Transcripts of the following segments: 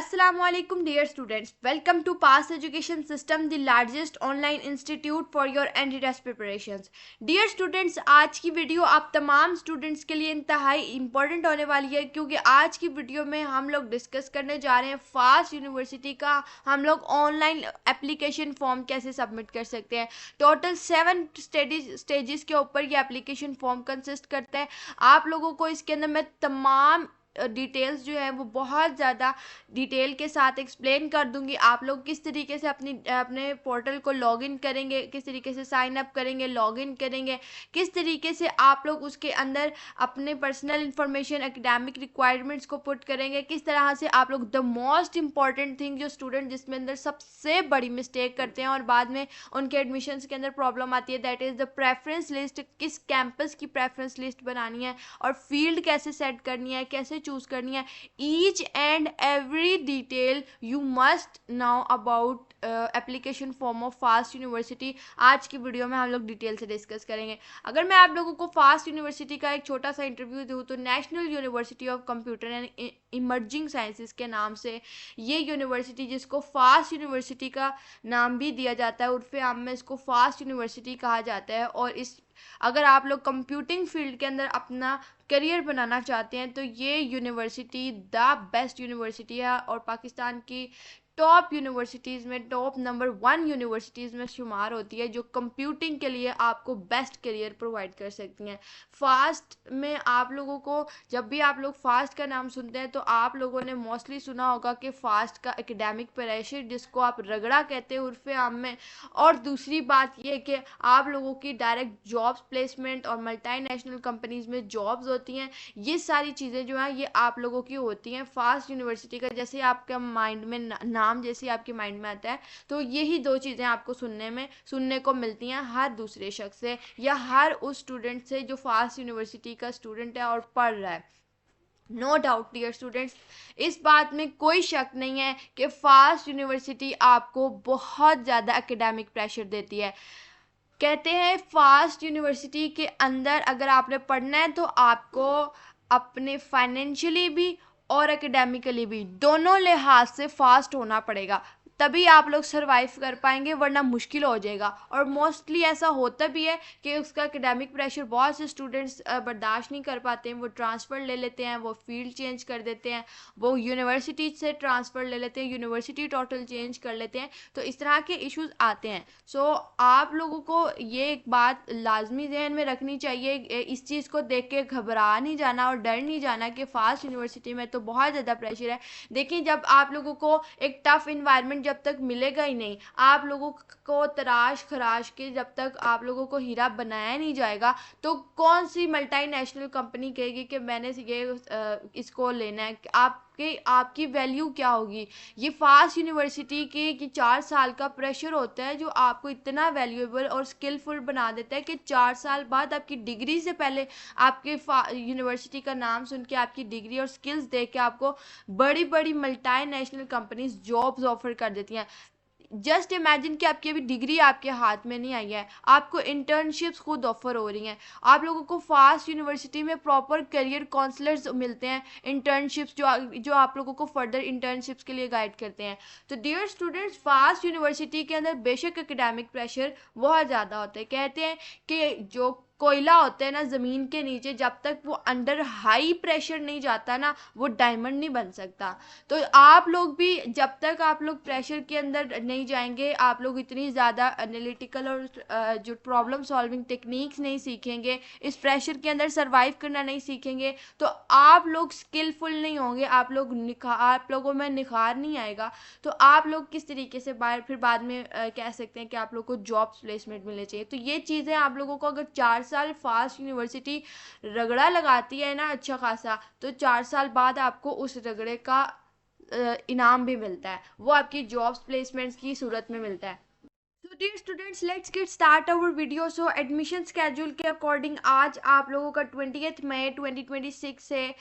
Assalamualaikum dear students, welcome to Pass Education System, the largest online institute for your entry test preparations. Dear students, आज की video आप तमाम students के लिए इंतहाई इम्पोर्टेंट होने वाली है, क्योंकि आज की वीडियो में हम लोग डिस्कस करने जा रहे हैं फास्ट यूनिवर्सिटी का हम लोग ऑनलाइन एप्लीकेशन फॉर्म कैसे सबमिट कर सकते हैं। टोटल 7 स्टेजेस के ऊपर ये एप्लीकेशन फॉर्म कंसिस्ट करता है। आप लोगों को इसके अंदर मैं तमाम डिटेल्स जो है वो बहुत ज़्यादा डिटेल के साथ एक्सप्लेन कर दूंगी। आप लोग किस तरीके से अपने पोर्टल को लॉगिन करेंगे, किस तरीके से साइन अप करेंगे, लॉगिन करेंगे, किस तरीके से आप लोग उसके अंदर अपने पर्सनल इंफॉर्मेशन, एकेडमिक रिक्वायरमेंट्स को पुट करेंगे, किस तरह से आप लोग द मोस्ट इंपॉर्टेंट थिंग जो स्टूडेंट जिसमें अंदर सबसे बड़ी मिस्टेक करते हैं और बाद में उनके एडमिशन्स के अंदर प्रॉब्लम आती है, that is the preference list. किस कैंपस की प्रेफरेंस लिस्ट बनानी है और फील्ड कैसे सेट करनी है, कैसे चूज करनी है, each and every detail you must now about application form of fast university आज की वीडियो में हम लोग डिटेल से डिस्कस करेंगे। अगर मैं आप लोगों को फास्ट यूनिवर्सिटी का एक छोटा सा इंटरव्यू दूँ तो national university of computer and emerging sciences के नाम से ये यूनिवर्सिटी, जिसको फास्ट यूनिवर्सिटी का नाम भी दिया जाता है, उर्फे आम में इसको फास्ट यूनिवर्सिटी कहा जाता है। और इस अगर आप लोग कंप्यूटिंग फील्ड के अंदर अपना करियर बनाना चाहते हैं तो ये यूनिवर्सिटी द बेस्ट यूनिवर्सिटी है और पाकिस्तान की टॉप यूनिवर्सिटीज़ में टॉप नंबर 1 यूनिवर्सिटीज़ में शुमार होती है, जो कंप्यूटिंग के लिए आपको बेस्ट करियर प्रोवाइड कर सकती हैं। फास्ट में आप लोगों को जब भी आप लोग फास्ट का नाम सुनते हैं तो आप लोगों ने मोस्टली सुना होगा कि फास्ट का एकेडमिक प्रेशर, जिसको आप रगड़ा कहते हैं उर्फे आम में, और दूसरी बात ये कि आप लोगों की डायरेक्ट जॉब्स प्लेसमेंट और मल्टीनेशनल कंपनीज में जॉब्स होती हैं। ये सारी चीज़ें जो हैं ये आप लोगों की होती हैं फास्ट यूनिवर्सिटी का। जैसे आपके माइंड में नाम जैसे आपके माइंड में आता है तो यही दो चीज़ें आपको सुनने को मिलती हैं हर दूसरे शख्स से या हर उस स्टूडेंट से जो फास्ट यूनिवर्सिटी का स्टूडेंट है और पढ़ रहा है। नो डाउट डियर स्टूडेंट्स, इस बात में कोई शक नहीं है कि फास्ट यूनिवर्सिटी आपको बहुत ज़्यादा एकेडमिक प्रेशर देती है। कहते हैं फास्ट यूनिवर्सिटी के अंदर अगर आपने पढ़ना है तो आपको अपने फाइनेंशियली भी और एकेडमिकली भी दोनों लिहाज से फास्ट होना पड़ेगा, तभी आप लोग सरवाइव कर पाएंगे, वरना मुश्किल हो जाएगा। और मोस्टली ऐसा होता भी है कि उसका एकेडमिक प्रेशर बहुत से स्टूडेंट्स बर्दाश्त नहीं कर पाते हैं, वो ट्रांसफ़र ले लेते हैं, वो फील्ड चेंज कर देते हैं, वो यूनिवर्सिटी से ट्रांसफ़र ले लेते हैं, यूनिवर्सिटी टोटल चेंज कर लेते हैं, तो इस तरह के इश्यूज आते हैं। सो आप लोगों को ये एक बात लाजमी जहन में रखनी चाहिए, इस चीज़ को देख के घबरा नहीं जाना और डर नहीं जाना कि फ़ास्ट यूनिवर्सिटी में तो बहुत ज़्यादा प्रेशर है। देखिए, जब आप लोगों को एक टफ़ इन्वायरमेंट जब तक मिलेगा ही नहीं, आप लोगों को तराश खराश के जब तक आप लोगों को हीरा बनाया नहीं जाएगा, तो कौन सी मल्टीनेशनल कंपनी कहेगी कि मैंने ये इसको लेना है। आपकी वैल्यू क्या होगी। ये फास्ट यूनिवर्सिटी के कि 4 साल का प्रेशर होता है जो आपको इतना वैल्यूएबल और स्किलफुल बना देता है कि 4 साल बाद आपकी डिग्री से पहले आपके यूनिवर्सिटी का नाम सुन के आपकी डिग्री और स्किल्स देख के आपको बड़ी बड़ी मल्टीनेशनल कंपनीज जॉब्स ऑफर कर देती हैं। जस्ट इमेजिन कि आपकी अभी डिग्री आपके हाथ में नहीं आई है, आपको इंटर्नशिप्स खुद ऑफर हो रही हैं, आप लोगों को फास्ट यूनिवर्सिटी में प्रॉपर करियर काउंसलर्स मिलते हैं, इंटर्नशिप्स जो आप लोगों को फर्दर इंटर्नशिप्स के लिए गाइड करते हैं। तो डियर स्टूडेंट्स, फास्ट यूनिवर्सिटी के अंदर बेशक एकेडमिक प्रेशर बहुत ज़्यादा होता है। कहते हैं कि जो कोयला होता है ना ज़मीन के नीचे, जब तक वो अंडर हाई प्रेशर नहीं जाता ना वो डायमंड नहीं बन सकता। तो आप लोग भी जब तक आप लोग प्रेशर के अंदर नहीं जाएंगे, आप लोग इतनी ज़्यादा एनालिटिकल और जो प्रॉब्लम सॉल्विंग टेक्निक्स नहीं सीखेंगे, इस प्रेशर के अंदर सरवाइव करना नहीं सीखेंगे, तो आप लोग स्किलफुल नहीं होंगे, आप लोगों में निखार नहीं आएगा। तो आप लोग किस तरीके से फिर बाद में कह सकते हैं कि आप लोग को जॉब प्लेसमेंट मिलने चाहिए। तो ये चीज़ें आप लोगों को अगर 4 साल फास्ट यूनिवर्सिटी रगड़ा लगाती है ना अच्छा खासा, तो 4 साल बाद आपको उस रगड़े का इनाम भी मिलता है, वो आपकी जॉब्स प्लेसमेंट्स की सूरत में मिलता है। तो dear students, let's get start our video. So admission schedule के अकॉर्डिंग आज आप लोगों का 20 मई 2026 से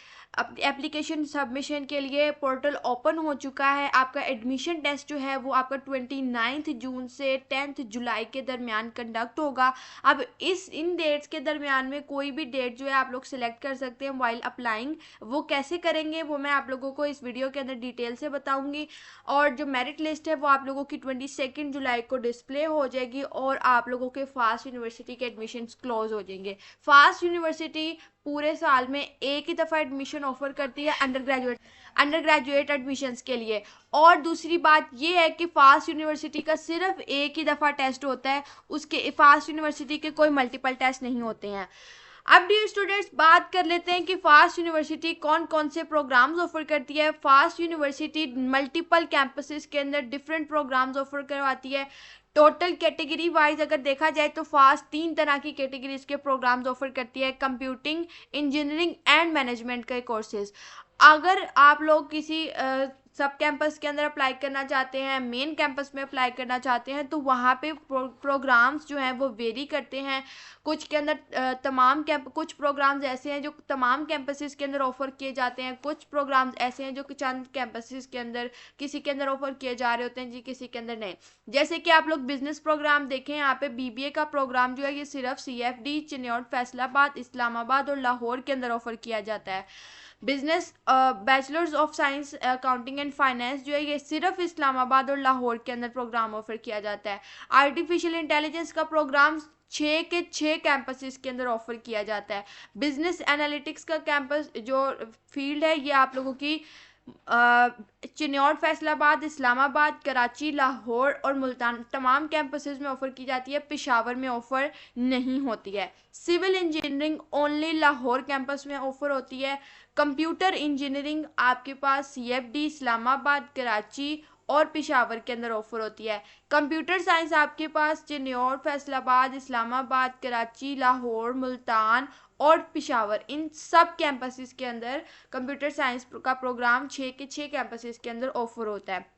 एप्लीकेशन सबमिशन के लिए पोर्टल ओपन हो चुका है। आपका एडमिशन टेस्ट जो है वो आपका 29 जून से 10 जुलाई के दरमियान कंडक्ट होगा। अब इन डेट्स के दरमियान में कोई भी डेट जो है आप लोग सिलेक्ट कर सकते हैं वाइल अप्लाइंग। वो कैसे करेंगे वो मैं आप लोगों को इस वीडियो के अंदर डिटेल से बताऊंगी। और जो मेरिट लिस्ट है वो आप लोगों की 22 जुलाई को डिस्प्ले हो जाएगी और आप लोगों के फास्ट यूनिवर्सिटी के एडमिशन क्लोज हो जाएंगे। फास्ट यूनिवर्सिटी पूरे साल में एक ही दफ़ा एडमिशन ऑफर करती है अंडर ग्रेजुएट एडमिशन्स के लिए। और दूसरी बात ये है कि फास्ट यूनिवर्सिटी का सिर्फ एक ही दफ़ा टेस्ट होता है, उसके फास्ट यूनिवर्सिटी के कोई मल्टीपल टेस्ट नहीं होते हैं। अब डियर स्टूडेंट्स, बात कर लेते हैं कि फास्ट यूनिवर्सिटी कौन कौन से प्रोग्राम्स ऑफर करती है। फास्ट यूनिवर्सिटी मल्टीपल कैंपसेस के अंदर डिफरेंट प्रोग्राम्स ऑफर करवाती है। टोटल कैटेगरी वाइज अगर देखा जाए तो फास्ट 3 तरह की कैटेगरीज के प्रोग्राम्स ऑफर करती है: कंप्यूटिंग, इंजीनियरिंग एंड मैनेजमेंट के कोर्सेज। अगर आप लोग किसी सब कैंपस के अंदर अप्लाई करना चाहते हैं, मेन कैंपस में अप्लाई करना चाहते हैं, तो वहाँ पे प्रोग्राम्स जो हैं वो वेरी करते हैं। कुछ के अंदर कुछ प्रोग्राम्स ऐसे हैं जो तमाम कैंपसेस के अंदर ऑफर किए जाते हैं, कुछ प्रोग्राम्स ऐसे हैं जो कि चंद कैंपसेस के अंदर किसी के अंदर ऑफर किए जा रहे होते हैं जी, किसी के अंदर नहीं। जैसे कि आप लोग बिजनेस प्रोग्राम देखें, यहाँ पे बीबीए का प्रोग्राम जो है ये सिर्फ CFD, चिन्नौर, फैसलाबाद, इस्लामाबाद और लाहौर के अंदर ऑफर किया जाता है। Business bachelors of science accounting and finance जो है ये सिर्फ इस्लामाबाद और लाहौर के अंदर प्रोग्राम ऑफर किया जाता है। आर्टिफिशियल इंटेलिजेंस का प्रोग्राम 6 के 6 कैंपसेस के अंदर ऑफर किया जाता है। बिजनेस एनालिटिक्स का कैंपस जो फील्ड है ये आप लोगों की चिन्नौर, फैसलाबाद, इस्लामाबाद, कराची, लाहौर और मुल्तान तमाम कैंपसेस में ऑफर की जाती है। पेशावर में ऑफर नहीं होती है। Civil engineering only Lahore campus में ऑफर होती है। कंप्यूटर इंजीनियरिंग आपके पास CFD, इस्लामाबाद, कराची और पेशावर के अंदर ऑफर होती है। कंप्यूटर साइंस आपके पास चिन्नौर, फैसलाबाद, इस्लामाबाद, कराची, लाहौर, मुल्तान और पेशावर, इन सब कैंपसेस के अंदर कंप्यूटर साइंस का प्रोग्राम 6 के 6 कैंपसेस के अंदर ऑफर होता है।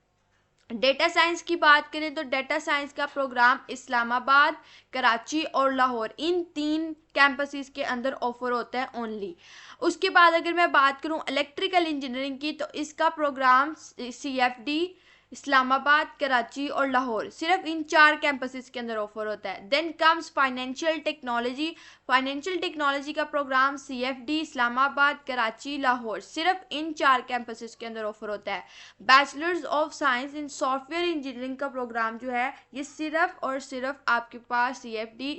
डेटा साइंस की बात करें तो डेटा साइंस का प्रोग्राम इस्लामाबाद, कराची और लाहौर, इन 3 कैंपसेस के अंदर ऑफर होता है ओनली। उसके बाद अगर मैं बात करूं इलेक्ट्रिकल इंजीनियरिंग की, तो इसका प्रोग्राम CFD, इस्लामाबाद, कराची और लाहौर, सिर्फ इन 4 कैंपसेस के अंदर ऑफर होता है। देन कम्स फाइनेंशियल टेक्नोलॉजी का प्रोग्राम CFD, इस्लामाबाद, कराची, लाहौर, सिर्फ इन 4 कैंपसेस के अंदर ऑफर होता है। Bachelors of science in software engineering का प्रोग्राम जो है ये सिर्फ और सिर्फ आपके पास CFD,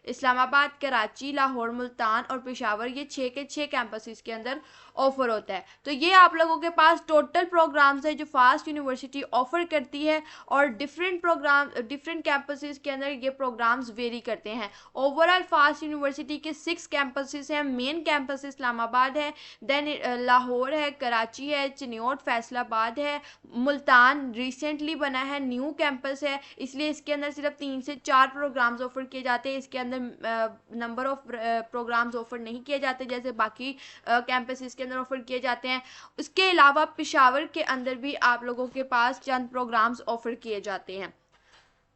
इस्लामाबाद, कराची, लाहौर, मुल्तान और पेशावर, ये 6 के 6 कैंपसेस के अंदर ऑफर होता है। तो ये आप लोगों के पास टोटल प्रोग्राम्स है जो फास्ट यूनिवर्सिटी ऑफर करती है और डिफरेंट कैंपसेस के अंदर ये प्रोग्राम्स वेरी करते हैं। ओवरऑल फास्ट यूनिवर्सिटी के 6 कैंपसेस हैं। मेन कैंपस इस्लामाबाद है, देन लाहौर है, कराची है, चिन्नौर, फैसलाबाद है, मुल्तान रिसेंटली बना है, न्यू कैंपस है, इसलिए इसके अंदर सिर्फ 3 से 4 प्रोग्राम्स ऑफर किए जाते हैं। इसके अंदर नंबर ऑफ प्रोग्राम्स ऑफर नहीं किए जाते जैसे बाकी कैंपसेस के अंदर ऑफर किए जाते हैं। उसके अलावा पेशावर के अंदर भी आप लोगों के पास चंद प्रोग्राम्स ऑफर किए जाते हैं।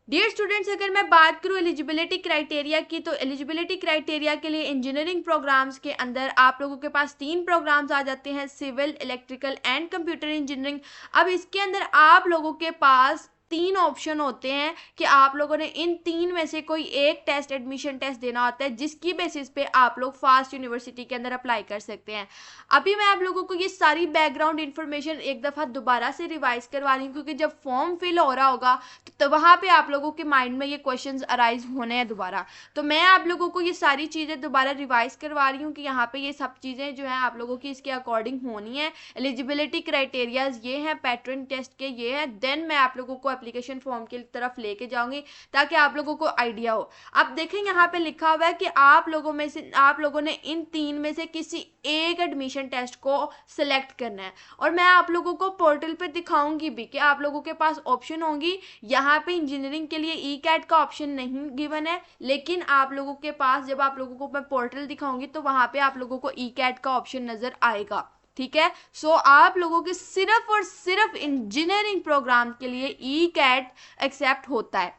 डियर स्टूडेंट्स, अगर मैं बात करूं एलिजिबिलिटी क्राइटेरिया की, तो एलिजिबिलिटी क्राइटेरिया के लिए इंजीनियरिंग प्रोग्राम्स के अंदर आप लोगों के पास 3 प्रोग्राम्स आ जाते हैं: civil, electrical and computer engineering. अब इसके अंदर आप लोगों के पास 3 ऑप्शन होते हैं कि आप लोगों ने इन 3 में से कोई एक टेस्ट, एडमिशन टेस्ट देना होता है, जिसकी बेसिस पे आप लोग फास्ट यूनिवर्सिटी के अंदर अप्लाई कर सकते हैं। अभी मैं आप लोगों को ये सारी बैकग्राउंड इन्फॉर्मेशन एक दफ़ा दोबारा से रिवाइज करवा रही हूँ, क्योंकि जब फॉर्म फिल हो रहा होगा तो वहाँ पे आप लोगों के माइंड में ये क्वेश्चंस अराइज होने हैं दोबारा। तो मैं आप लोगों को ये सारी चीज़ें दोबारा रिवाइज करवा रही हूँ कि यहाँ पे ये सब चीज़ें जो हैं आप लोगों की इसके अकॉर्डिंग होनी है। एलिजिबिलिटी क्राइटेरियाज ये हैं, पैटर्न टेस्ट के ये हैं, देन मैं आप लोगों को एप्लीकेशन फॉर्म की तरफ लेके जाऊंगी ताकि आप लोगों को आइडिया हो। अब देखें यहाँ पे लिखा हुआ है कि आप लोगों ने इन 3 में से किसी एक एडमिशन टेस्ट को सिलेक्ट करना है, और मैं आप लोगों को पोर्टल पे दिखाऊंगी भी कि आप लोगों के पास ऑप्शन होंगी। यहाँ पे इंजीनियरिंग के लिए ECAT का ऑप्शन नहीं गिवन है, लेकिन आप लोगों के पास जब आप लोगों को मैं पोर्टल दिखाऊंगी तो वहां पे आप लोगों को ECAT का ऑप्शन नजर आएगा। ठीक है, सो आप लोगों के सिर्फ और सिर्फ इंजीनियरिंग प्रोग्राम के लिए ECAT एक्सेप्ट होता है।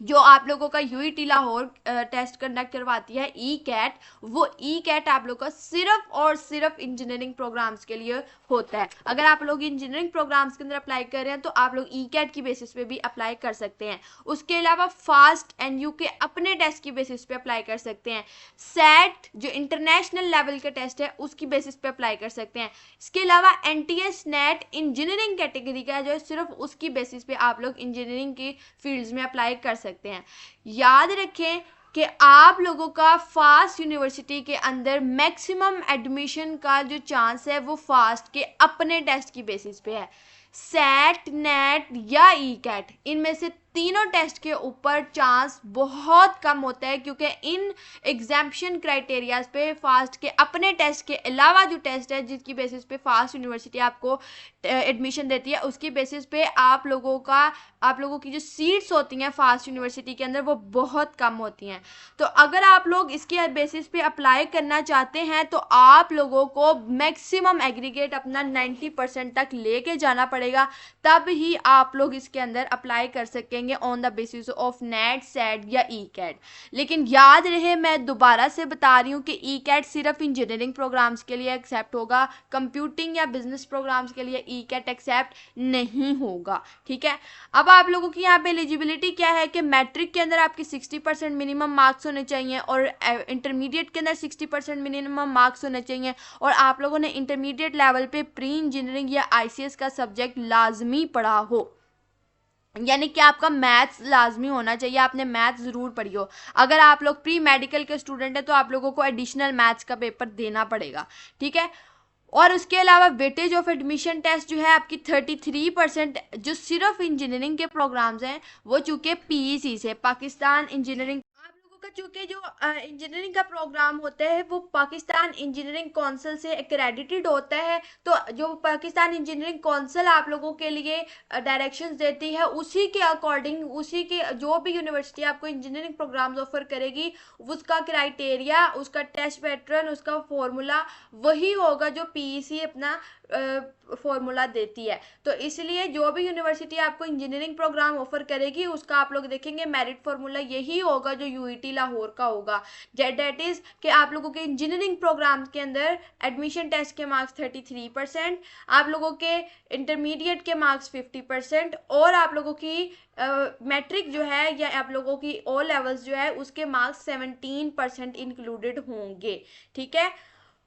जो आप लोगों का यूईटी लाहौर टेस्ट कंडक्ट करवाती है ई कैट, वो ई कैट आप लोग का सिर्फ और सिर्फ इंजीनियरिंग प्रोग्राम्स के लिए होता है। अगर आप लोग इंजीनियरिंग प्रोग्राम्स के अंदर अप्लाई कर रहे हैं तो आप लोग ई कैट की बेसिस पे भी अप्लाई कर सकते हैं। उसके अलावा फास्ट एनयू के अपने टेस्ट की बेसिस पे अप्लाई कर सकते हैं। सेट जो इंटरनेशनल लेवल का टेस्ट है उसकी बेसिस पे अप्लाई कर सकते हैं। इसके अलावा एनटीएस नेट इंजीनियरिंग कैटेगरी का जो है सिर्फ उसकी बेसिस पे आप लोग इंजीनियरिंग की फील्ड्स में अप्लाई कर सकते हैं। याद रखें कि आप लोगों का फास्ट यूनिवर्सिटी के अंदर मैक्सिमम एडमिशन का जो चांस है वो फास्ट के अपने टेस्ट की बेसिस पे है। सेट नेट या ई कैट इनमें से तीनों टेस्ट के ऊपर चांस बहुत कम होता है, क्योंकि इन एग्जाम्पशन क्राइटेरियाज पे फास्ट के अपने टेस्ट के अलावा जो टेस्ट है जिसकी बेसिस पे फास्ट यूनिवर्सिटी आपको एडमिशन देती है उसकी बेसिस पे आप लोगों की जो सीट्स होती हैं फास्ट यूनिवर्सिटी के अंदर वो बहुत कम होती हैं। तो अगर आप लोग इसके बेसिस पे अप्लाई करना चाहते हैं तो आप लोगों को मैक्सिमम एग्रीगेट अपना 90% तक लेके जाना पड़ेगा, तब ही आप लोग इसके अंदर अप्लाई कर सकेंगे on the basis of net set या ई कैट। लेकिन याद रहे, मैं दोबारा से बता रही हूँ कि ई कैट सिर्फ इंजीनियरिंग प्रोग्राम्स के लिए एक्सेप्ट होगा, कंप्यूटिंग या बिजनेस प्रोग्राम्स के लिए ई कैट एक्सेप्ट नहीं होगा। ठीक है, अब आप लोगों की यहाँ पे एलिजिबिलिटी क्या है कि मैट्रिक के अंदर आपकी 60% मिनिमम मार्क्स होने चाहिए और इंटरमीडिएट के अंदर 60% मिनिमम मार्क्स होने चाहिए, और आप लोगों ने इंटरमीडिएट लेवल पे प्री इंजीनियरिंग या आईसीएस का सब्जेक्ट लाजमी पढ़ा हो, यानी कि आपका मैथ्स लाजमी होना चाहिए, आपने मैथ्स ज़रूर पढ़ी हो। अगर आप लोग प्री मेडिकल के स्टूडेंट हैं तो आप लोगों को एडिशनल मैथ्स का पेपर देना पड़ेगा। ठीक है, और उसके अलावा वेटेज ऑफ एडमिशन टेस्ट जो है आपकी 33% जो सिर्फ इंजीनियरिंग के प्रोग्राम्स हैं वो चूँकि पीईसी से पाकिस्तान इंजीनियरिंग, आप लोगों का चूँकि जो इंजीनियरिंग का प्रोग्राम होता है वो पाकिस्तान इंजीनियरिंग काउंसिल से एक्रेडिटेड होता है। तो जो पाकिस्तान इंजीनियरिंग काउंसिल आप लोगों के लिए डायरेक्शंस देती है उसी के अकॉर्डिंग, उसी के जो भी यूनिवर्सिटी आपको इंजीनियरिंग प्रोग्राम्स ऑफर करेगी उसका क्राइटेरिया, उसका टेस्ट पैटर्न, उसका फॉर्मूला वही होगा जो पीईसी अपना फॉर्मूला देती है। तो इसलिए जो भी यूनिवर्सिटी आपको इंजीनियरिंग प्रोग्राम ऑफर करेगी उसका आप लोग देखेंगे मेरिट फॉर्मूला यही होगा जो यूईटी लाहौर का होगा। डेट इज कि आप लोगों के इंजीनियरिंग प्रोग्राम के अंदर एडमिशन टेस्ट के मार्क्स 33%, आप लोगों के इंटरमीडिएट के मार्क्स 50% और आप लोगों की मैट्रिक जो है या आप लोगों की ओ लेवल्स जो है उसके मार्क्स 17% इंक्लूडेड होंगे। ठीक है,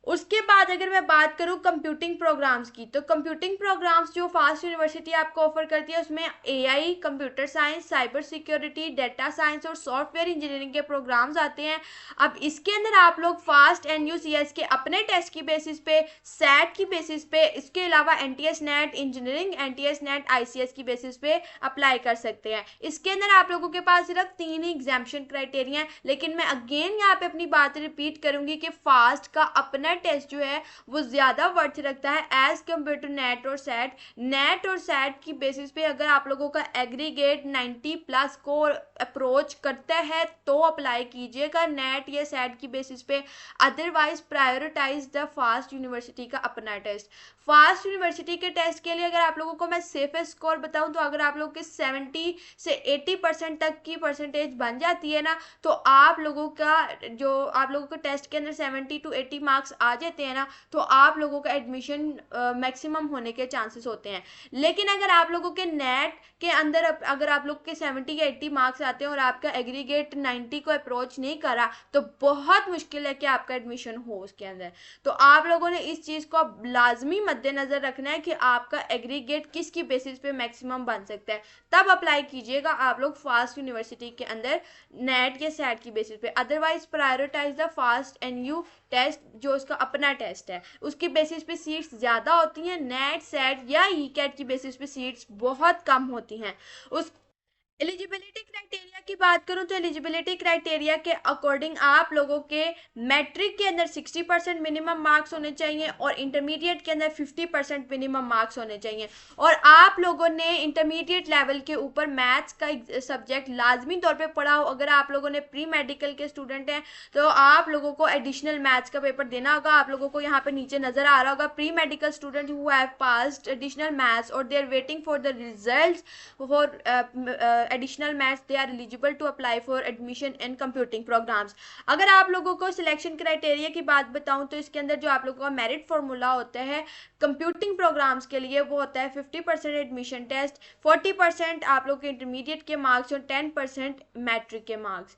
उसके बाद अगर मैं बात करूं कंप्यूटिंग प्रोग्राम्स की, तो कंप्यूटिंग प्रोग्राम्स जो फास्ट यूनिवर्सिटी आपको ऑफर करती है उसमें AI, computer science, cyber security, data science और सॉफ्टवेयर इंजीनियरिंग के प्रोग्राम्स आते हैं। अब इसके अंदर आप लोग फास्ट एनयूसीएस के अपने टेस्ट की बेसिस पे, सेट की बेसिस पे, इसके अलावा NTS net engineering, NTS net ICS की बेसिस पे अप्लाई कर सकते हैं। इसके अंदर आप लोगों के पास सिर्फ 3 ही एग्जामिशन क्राइटेरिया हैं, लेकिन मैं अगेन यहाँ पे अपनी बात रिपीट करूंगी कि फास्ट का अपना टेस्ट जो है वो ज्यादा वर्थ रखता है एज कम्पेयर टू नेट और सेट। नेट और सेट की बेसिस पे अगर आप लोगों का एग्रीगेट 90+ को अप्रोच करता है तो अप्लाई कीजिएगा नेट या सेट की बेसिस पे, otherwise prioritise the FAST university का अपना टेस्ट। फास्ट यूनिवर्सिटी के टेस्ट के लिए अगर आप लोगों को मैं सेफेस्ट स्कोर बताऊं तो अगर आप लोगों के 70 से 80% तक की परसेंटेज बन जाती है ना, तो आप लोगों के टेस्ट के अंदर 70 to 80 मार्क्स आ जाते हैं ना, तो आप लोगों का एडमिशन मैक्सिमम होने के चांसेस होते हैं। लेकिन अगर आप लोगों के नेट के अंदर अगर आप लोग के 70 या 80 मार्क्स आते हैं और आपका एग्रीगेट 90 को अप्रोच नहीं करा तो बहुत मुश्किल है कि आपका एडमिशन हो उसके अंदर। तो आप लोगों ने इस चीज़ को लाजमी मद्देनजर रखना है कि आपका एग्रीगेट किसकी बेसिस पे मैक्सिमम बन सकता है, तब अप्लाई कीजिएगा आप लोग फास्ट यूनिवर्सिटी के अंदर नेट या सेट की बेसिस पे। Otherwise prioritise the FAST NU test जो उसका अपना टेस्ट है उसकी बेसिस पे सीट्स ज़्यादा होती हैं, नेट सेट या ई कैट की बेसिस पे सीट्स बहुत कम होती हैं। उस एलिजिबिलिटी क्राइटेरिया की बात करूं तो एलिजिबिलिटी क्राइटेरिया के अकॉर्डिंग आप लोगों के मैट्रिक के अंदर 60% मिनिमम मार्क्स होने चाहिए और इंटरमीडिएट के अंदर 50% मिनिमम मार्क्स होने चाहिए, और आप लोगों ने इंटरमीडिएट लेवल के ऊपर मैथ्स का सब्जेक्ट लाजमी तौर पे पढ़ा हो। अगर आप लोगों ने प्री मेडिकल के स्टूडेंट हैं तो आप लोगों को एडिशनल मैथ्स का पेपर देना होगा। आप लोगों को यहाँ पे नीचे नजर आ रहा होगा pre medical student who have passed additional maths और they are waiting for the results for additional maths they are eligible to apply for admission in computing programmes. अगर आप लोगों को सिलेक्शन क्राइटेरिया की बात बताऊं तो इसके अंदर जो आप लोगों का मेरिट फॉर्मूला होता है कंप्यूटिंग प्रोग्राम्स के लिए वो होता है 50% एडमिशन टेस्ट, 40% आप लोग के इंटरमीडिएट के मार्क्स और 10% मैट्रिक के मार्क्स।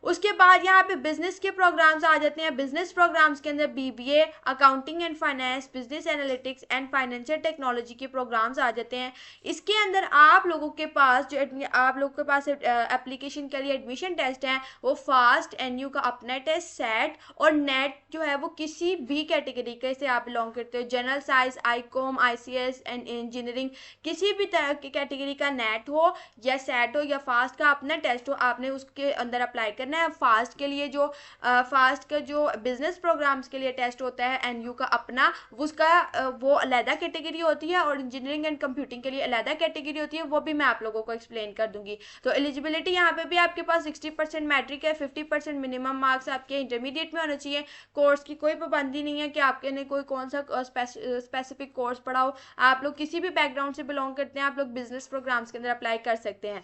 उसके बाद यहाँ पे बिजनेस के प्रोग्राम्स आ जाते हैं। बिजनेस प्रोग्राम्स के अंदर BBA, accounting and finance, business analytics and financial technology के प्रोग्राम्स आ जाते हैं। इसके अंदर आप लोगों के पास जो आप लोगों के पास एप्लीकेशन के लिए एडमिशन टेस्ट है वो फास्ट, एनयू का अपना टेस्ट, सेट और नेट जो है वो किसी भी कैटेगरी के से आप बिलोंग करते हो, general science, Icom, ICS and engineering, किसी भी तरह की कैटेगरी का नेट हो या सेट हो या फास्ट का अपना टेस्ट हो, आपने उसके अंदर अप्लाई करना है। फास्ट के लिए जो फास्ट का जो बिजनेस प्रोग्राम्स के लिए टेस्ट होता है एनयू का अपना, उसका वो अलहदा कैटेगरी होती है और इंजीनियरिंग एंड कंप्यूटिंग के लिए अलहदा कैटेगरी होती है, वो भी मैं आप लोगों को एक्सप्लेन कर दूंगी। तो एलिजिबिलिटी यहाँ पे भी आपके पास 60% मैट्रिक है, 50% मिनिमम मार्क्स आपके इंटरमीडिएट में होना चाहिए। कोर्स की कोई पाबंदी नहीं है कि आपके ने कोई कौन सा स्पेसिफिक कोर्स पढ़ा हो, आप लोग किसी भी बैकग्राउंड से बिलोंग करते हैं, आप लोग बिजनेस प्रोग्राम्स के अंदर अप्लाई कर सकते हैं।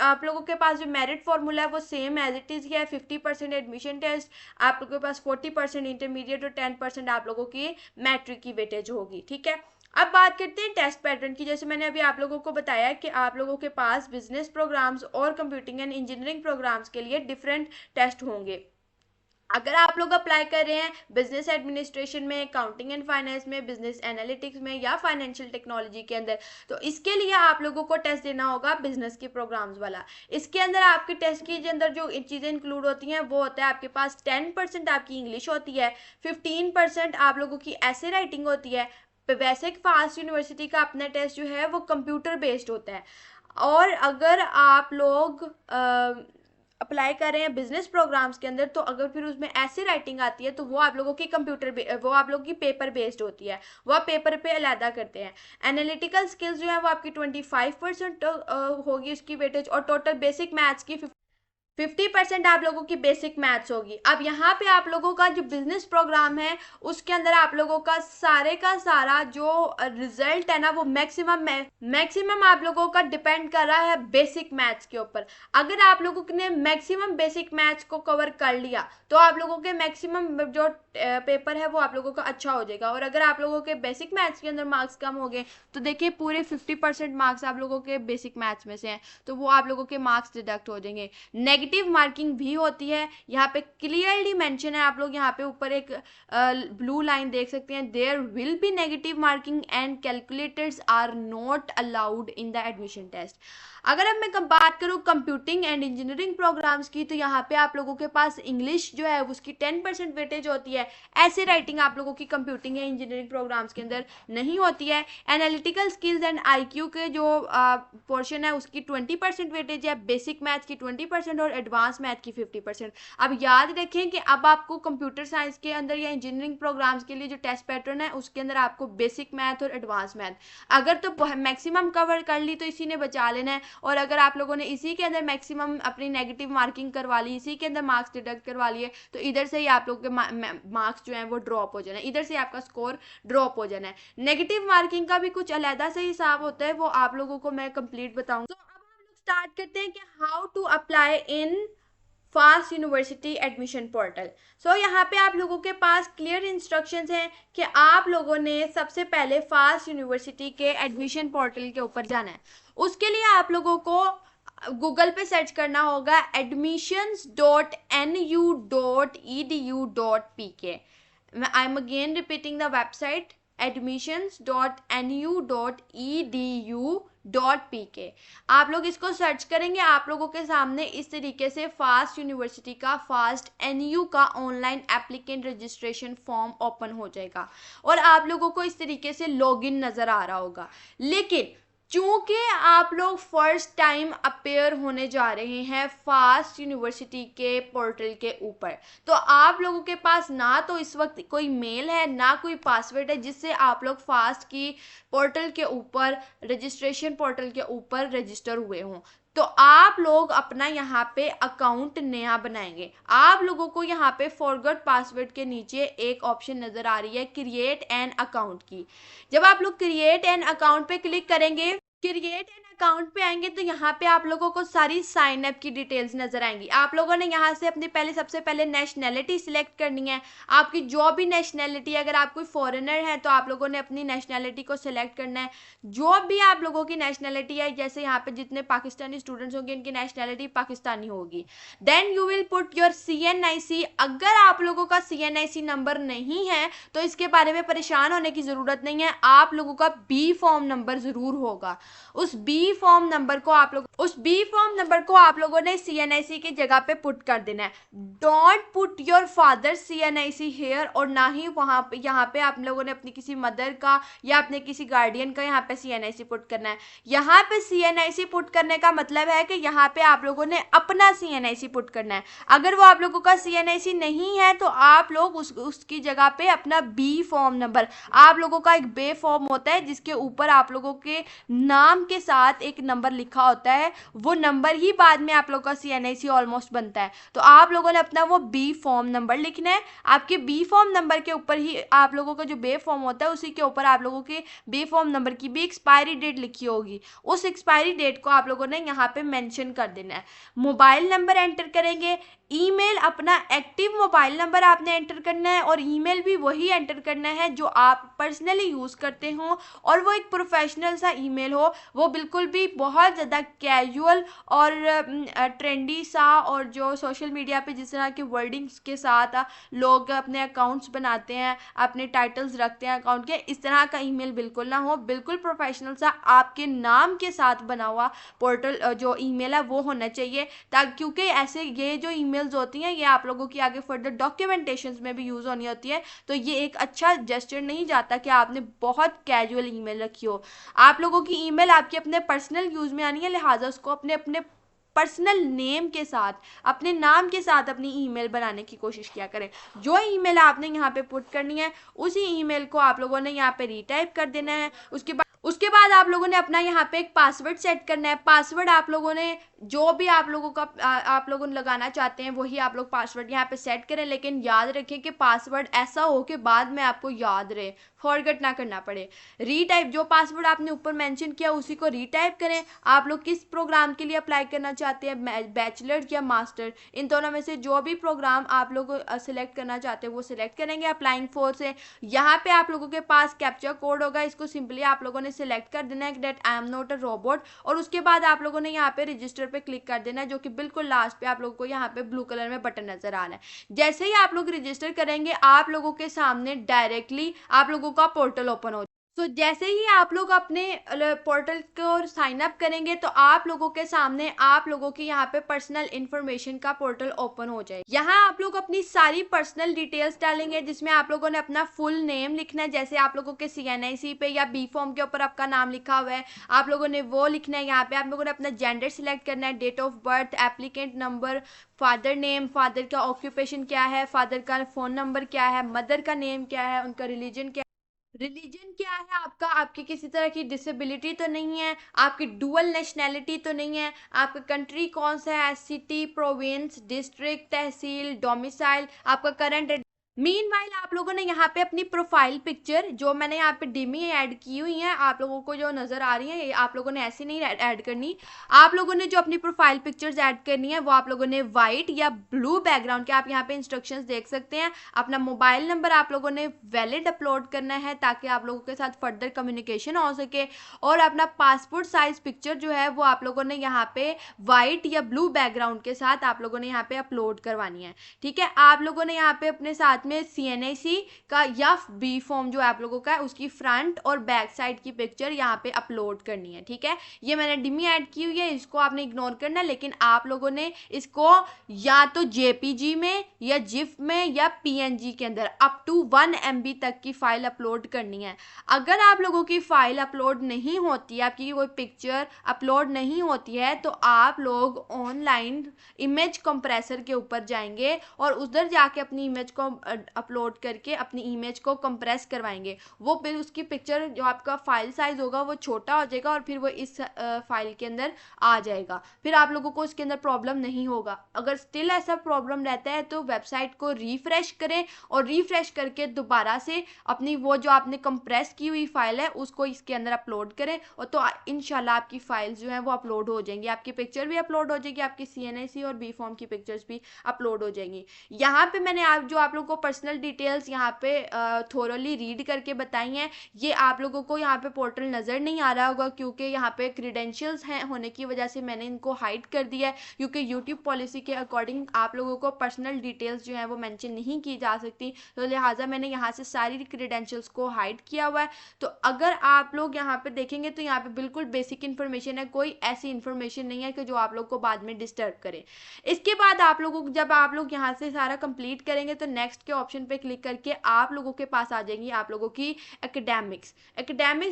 आप लोगों के पास जो मेरिट फॉर्मूला है वो सेम एज इट इज है, 50% एडमिशन टेस्ट, आप लोगों के पास 40% इंटरमीडिएट और 10% आप लोगों की मैट्रिक की वेटेज होगी। ठीक है, अब बात करते हैं टेस्ट पैटर्न की। जैसे मैंने अभी आप लोगों को बताया कि आप लोगों के पास बिजनेस प्रोग्राम्स और कंप्यूटिंग एंड इंजीनियरिंग प्रोग्राम्स के लिए डिफरेंट टेस्ट होंगे। अगर आप लोग अप्लाई कर रहे हैं बिजनेस एडमिनिस्ट्रेशन में, अकाउंटिंग एंड फाइनेंस में, बिजनेस एनालिटिक्स में या फाइनेंशियल टेक्नोलॉजी के अंदर, तो इसके लिए आप लोगों को टेस्ट देना होगा बिजनेस के प्रोग्राम्स वाला। इसके अंदर आपके टेस्ट के अंदर जो चीज़ें इंक्लूड होती हैं वो होता है आपके पास 10% आपकी इंग्लिश होती है, 15% आप लोगों की ऐसे राइटिंग होती है। वैसे फास्ट यूनिवर्सिटी का अपना टेस्ट जो है वो कंप्यूटर बेस्ड होता है। और अगर आप लोग अप्लाई कर रहे हैं बिजनेस प्रोग्राम्स के अंदर, तो अगर फिर उसमें ऐसी राइटिंग आती है तो वो आप लोगों की वो आप लोगों की पेपर बेस्ड होती है, वो आप पेपर पे अलहदा करते हैं। एनालिटिकल स्किल्स जो है वो आपकी 25% होगी उसकी वेटेज, और टोटल बेसिक मैथ्स की 50% आप लोगों की बेसिक मैथ्स होगी। अब यहाँ पे आप लोगों का जो बिजनेस प्रोग्राम है उसके अंदर आप लोगों का सारा जो रिजल्ट है ना वो मैक्सिमम आप लोगों का डिपेंड कर रहा है बेसिक मैथ्स के ऊपर। अगर आप लोगों ने मैक्सिमम बेसिक मैथ्स को कवर कर लिया तो आप लोगों के मैक्सिमम जो पेपर है वो आप लोगों का अच्छा हो जाएगा। और अगर आप लोगों के बेसिक मैथ्स के अंदर मार्क्स कम हो गए तो देखिए पूरे 50% मार्क्स आप लोगों के बेसिक मैथ्स में से हैं, तो वो आप लोगों के मार्क्स डिडक्ट हो जाएंगे। नेगेटिव मार्किंग भी होती है, यहाँ पे क्लियरली मेंशन है, आप लोग यहाँ पे ऊपर एक ब्लू लाइन देख सकते हैं, there will be negative marking and calculators are not allowed in the admission test. अगर अब मैं बात करूँ कंप्यूटिंग एंड इंजीनियरिंग प्रोग्राम्स की, तो यहाँ पे आप लोगों के पास इंग्लिश जो है उसकी 10% वेटेज होती है। ऐसे राइटिंग आप लोगों की कंप्यूटिंग या इंजीनियरिंग प्रोग्राम्स के अंदर नहीं होती है। एनालिटिकल स्किल्स एंड आईक्यू के जो पोर्शन है उसकी 20% वेटेज है, बेसिक मैथ्स की 20% और एडवांस मैथ की 50%। अब याद रखें कि अब आपको कंप्यूटर साइंस के अंदर या इंजीनियरिंग प्रोग्राम्स के लिए जो टेस्ट पैटर्न है उसके अंदर आपको बेसिक मैथ और एडवांस मैथ अगर तो मैक्सिमम कवर कर ली तो इसी ने बचा लेना है, और अगर आप लोगों ने इसी के अंदर मैक्सिमम अपनी नेगेटिव मार्किंग करवा ली, इसी के अंदर मार्क्स डिडक्ट करवा लिए, तो इधर से ही आप लोगों के मार्क्स जो हैं वो ड्रॉप हो जाना है, इधर से आपका स्कोर ड्रॉप हो जाना है। नेगेटिव मार्किंग का भी कुछ अलहदा से हिसाब होता है, वो आप लोगों को मैं कंप्लीट बताऊंगा। तो अब हम लोग स्टार्ट करते हैं कि how to apply in FAST university admission portal. So यहाँ पे आप लोगों के पास क्लियर इंस्ट्रक्शंस हैं कि आप लोगों ने सबसे पहले फास्ट यूनिवर्सिटी के एडमिशन पोर्टल के ऊपर जाना है। उसके लिए आप लोगों को गूगल पे सर्च करना होगा admissions.nu.edu.pk। I am again repeating the website admissions.nu.edu.pk। आप लोग इसको सर्च करेंगे, आप लोगों के सामने इस तरीके से फास्ट यूनिवर्सिटी का फास्ट एनयू का online applicant registration form open हो जाएगा और आप लोगों को इस तरीके से लॉगिन नजर आ रहा होगा। लेकिन चूंकि आप लोग फर्स्ट टाइम अपेयर होने जा रहे हैं फास्ट यूनिवर्सिटी के पोर्टल के ऊपर, तो आप लोगों के पास ना तो इस वक्त कोई मेल है ना कोई पासवर्ड है जिससे आप लोग फास्ट की पोर्टल के ऊपर रजिस्ट्रेशन पोर्टल के ऊपर रजिस्टर हुए हों। तो आप लोग अपना यहाँ पे अकाउंट नया बनाएंगे। आप लोगों को यहाँ पे फॉरगॉट पासवर्ड के नीचे एक ऑप्शन नजर आ रही है क्रिएट एन अकाउंट की। जब आप लोग क्रिएट एन अकाउंट पे क्लिक करेंगे क्रिएट एन अकाउंट पे आएंगे तो यहाँ पे आप लोगों को सारी साइन अप की डिटेल्स नजर आएंगी। आप लोगों ने यहाँ से अपनी सबसे पहले नेशनैलिटी सिलेक्ट करनी है। आपकी जो भी नेशनैलिटी, अगर आप कोई फॉरेनर है तो आप लोगों ने अपनी नेशनैलिटी को सिलेक्ट करना है। जो भी आप लोगों की नेशनैलिटी है, जैसे यहाँ पे जितने पाकिस्तानी स्टूडेंट्स होंगे इनकी नेशनैलिटी पाकिस्तानी होगी। Then you will put your CNIC। अगर आप लोगों का CNIC नंबर नहीं है तो इसके बारे में परेशान होने की जरूरत नहीं है, आप लोगों का B फॉर्म नंबर जरूर होगा। उस बी फॉर्म नंबर को आप लोगों ने CNIC की जगह पे पुट कर देना है। Don't put your father CNIC here, और ना ही वहां पे यहाँ पे आप लोगों ने अपनी किसी मदर का या अपने किसी गार्डियन का यहाँ पे CNIC पुट करना है। यहाँ पे CNIC पुट करने का मतलब है कि यहाँ पे आप लोगों ने अपना CNIC पुट करना है। अगर वो आप लोगों का CNIC नहीं है तो आप लोग उसकी जगह पे अपना B फॉर्म नंबर, आप लोगों का एक बे फॉर्म होता है जिसके ऊपर आप लोगों के नाम के साथ एक नंबर लिखा होता है, वो नंबर ही बाद में आप लोगों का CNIC ऑलमोस्ट बनता है। तो आप लोगों ने अपना वो B फॉर्म नंबर लिखना है। आपके B फॉर्म नंबर के ऊपर ही आप लोगों का जो बे फॉर्म होता है उसी के ऊपर आप लोगों के बे फॉर्म नंबर की भी एक्सपायरी डेट लिखी होगी। उस एक्सपायरी डेट को आप लोगों ने यहाँ पे मेंशन कर देना है। मोबाइल नंबर एंटर करेंगे। ईमेल, अपना एक्टिव मोबाइल नंबर आपने एंटर करना है, और ईमेल भी वही एंटर करना है जो आप पर्सनली यूज़ करते हो, और वो एक प्रोफेशनल सा ईमेल हो। वो बिल्कुल भी बहुत ज़्यादा कैजुअल और ट्रेंडी सा, और जो सोशल मीडिया पे जिस तरह के वर्डिंग्स के साथ लोग अपने अकाउंट्स बनाते हैं, अपने टाइटल्स रखते हैं अकाउंट के, इस तरह का ईमेल बिल्कुल ना हो। बिल्कुल प्रोफेशनल सा आपके नाम के साथ बना हुआ पोर्टल जो ईमेल है वो होना चाहिए, ताकि क्योंकि ऐसे ये जो ईमेल्स होती हैं ये आप लोगों की आगे फर्दर डॉक्यूमेंटेशंस में भी यूज़ होनी होती है। तो ये एक अच्छा जेस्चर नहीं जाता कि आपने बहुत कैजुअल ईमेल रखी हो। आप लोगों की ईमेल आपके अपने पर्सनल यूज़ में आनी है, लिहाजा उसको अपने अपने पर्सनल नेम के साथ, अपने नाम के साथ अपनी ईमेल बनाने की कोशिश किया करें। जो ईमेल आपने यहाँ पे पुट करनी है उसी ईमेल को आप लोगों ने यहाँ पे रीटाइप कर देना है। उसके बाद आप लोगों ने अपना यहाँ पे एक पासवर्ड सेट करना है। पासवर्ड आप लोगों ने जो भी आप लोगों का आप लोगों ने लगाना चाहते हैं वही आप लोग पासवर्ड यहाँ पे सेट करें, लेकिन याद रखें कि पासवर्ड ऐसा हो कि बाद में आपको याद रहे, फॉरगेट ना करना पड़े। रीटाइप, जो पासवर्ड आपने ऊपर मेंशन किया उसी को रीटाइप करें। आप लोग किस प्रोग्राम के लिए अप्लाई करना चाहते हैं, बैचलर या मास्टर, इन दोनों में से जो भी प्रोग्राम आप लोग सिलेक्ट करना चाहते हैं वो सिलेक्ट करेंगे अप्लाइंग फॉर से। यहाँ पे आप लोगों के पास कैप्चा कोड होगा, इसको सिंपली आप लोगों ने सिलेक्ट कर देना है that I am not a robot, और उसके बाद आप लोगों ने यहाँ पे रजिस्टर पे क्लिक कर देना है, जो कि बिल्कुल लास्ट पे आप लोगों को यहाँ पे ब्लू कलर में बटन नजर आ रहा है। जैसे ही आप लोग रजिस्टर करेंगे आप लोगों के सामने डायरेक्टली आप लोगों का पोर्टल ओपन हो। तो जैसे ही आप लोग अपने पोर्टल को साइन अप करेंगे तो आप लोगों के सामने आप लोगों की यहाँ पे पर्सनल इंफॉर्मेशन का पोर्टल ओपन हो जाए। यहाँ आप लोग अपनी सारी पर्सनल डिटेल्स डालेंगे, जिसमें आप लोगों ने अपना फुल नेम लिखना है, जैसे आप लोगों के CNIC पे या B फॉर्म के ऊपर आपका नाम लिखा हुआ है आप लोगों ने वो लिखना है। यहाँ पे आप लोगों ने अपना जेंडर सिलेक्ट करना है, date of birth, applicant number, father name, father का ऑक्यूपेशन क्या है, फादर का फ़ोन नंबर क्या है, मदर का नेम क्या है, उनका रिलीजन क्या है आपका, आपकी किसी तरह की डिसेबिलिटी तो नहीं है, आपकी डुअल नेशनैलिटी तो नहीं है, आपका कंट्री कौन सा है, सिटी, प्रोविंस, डिस्ट्रिक्ट, तहसील, डोमिसाइल, आपका करंट। मीनवाइल आप लोगों ने यहाँ पे अपनी प्रोफाइल पिक्चर जो मैंने यहाँ पे डिमी ऐड की हुई है, आप लोगों को जो नज़र आ रही है, आप लोगों ने ऐसी नहीं ऐड करनी। आप लोगों ने जो अपनी प्रोफाइल पिक्चर्स ऐड करनी है वो आप लोगों ने वाइट या ब्लू बैकग्राउंड के, आप यहाँ पे इंस्ट्रक्शंस देख सकते हैं। अपना मोबाइल नंबर आप लोगों ने वैलिड अपलोड करना है ताकि आप लोगों के साथ फर्दर कम्युनिकेशन हो सके, और अपना पासपोर्ट साइज पिक्चर जो है वो आप लोगों ने यहाँ पे वाइट या ब्लू बैकग्राउंड के साथ आप लोगों ने यहाँ पे अपलोड करवानी है। ठीक है, आप लोगों ने यहाँ पे अपने साथ में CNIC का या B फॉर्म जो आप लोगों का है उसकी फ्रंट और बैक साइड की पिक्चर यहाँ पे अपलोड करनी है। ठीक है, ये मैंने डिमी ऐड की हुई है, इसको आपने इग्नोर करना है, लेकिन आप लोगों ने इसको या तो JPG में या GIF में या PNG के अंदर अप टू 1 MB तक की फाइल अपलोड करनी है। अगर आप लोगों की फाइल अपलोड नहीं होती है, आपकी कोई पिक्चर अपलोड नहीं होती है, तो आप लोग ऑनलाइन इमेज कंप्रेसर के ऊपर जाएंगे और उधर जाके अपनी इमेज को अपलोड करके अपनी इमेज को कंप्रेस करवाएंगे। वो फिर उसकी पिक्चर जो आपका फाइल साइज होगा वो छोटा हो जाएगा और फिर वो इस फाइल के अंदर आ जाएगा, फिर आप लोगों को इसके अंदर प्रॉब्लम नहीं होगा। अगर स्टिल ऐसा प्रॉब्लम रहता है तो वेबसाइट को रिफ्रेश करें और रिफ्रेश करके दोबारा से अपनी वो जो आपने कंप्रेस की हुई फाइल है उसको इसके अंदर अपलोड करें, और तो इंशाल्लाह आपकी फाइल्स जो हैं वो अपलोड हो जाएंगी, आपकी पिक्चर भी अपलोड हो जाएगी, आपकी CNAC और बी फॉर्म की पिक्चर्स भी अपलोड हो जाएंगी। यहाँ पे मैंने आप लोगों को पर्सनल डिटेल्स यहाँ पे थोरली रीड करके बताई हैं। ये आप लोगों को यहाँ पे पोर्टल नज़र नहीं आ रहा होगा क्योंकि यहाँ पे क्रीडेंशियल्स हैं होने की वजह से मैंने इनको हाइड कर दिया है, क्योंकि यूट्यूब पॉलिसी के अकॉर्डिंग आप लोगों को पर्सनल डिटेल्स जो हैं वो मेंशन नहीं की जा सकती, तो लिहाजा मैंने यहाँ से सारी क्रीडेंशियल्स को हाइड किया हुआ है। तो अगर आप लोग यहाँ पे देखेंगे तो यहाँ पे बिल्कुल बेसिक इन्फॉर्मेशन है, कोई ऐसी इन्फॉर्मेशन नहीं है कि जो आप लोग को बाद में डिस्टर्ब करे। इसके बाद आप लोगों को जब आप लोग यहाँ से सारा कंप्लीट करेंगे तो नेक्स्ट के ऑप्शन पे क्लिक करके आप लोगों के पास आ जाएंगी आप लोगों की एकेडमिक्स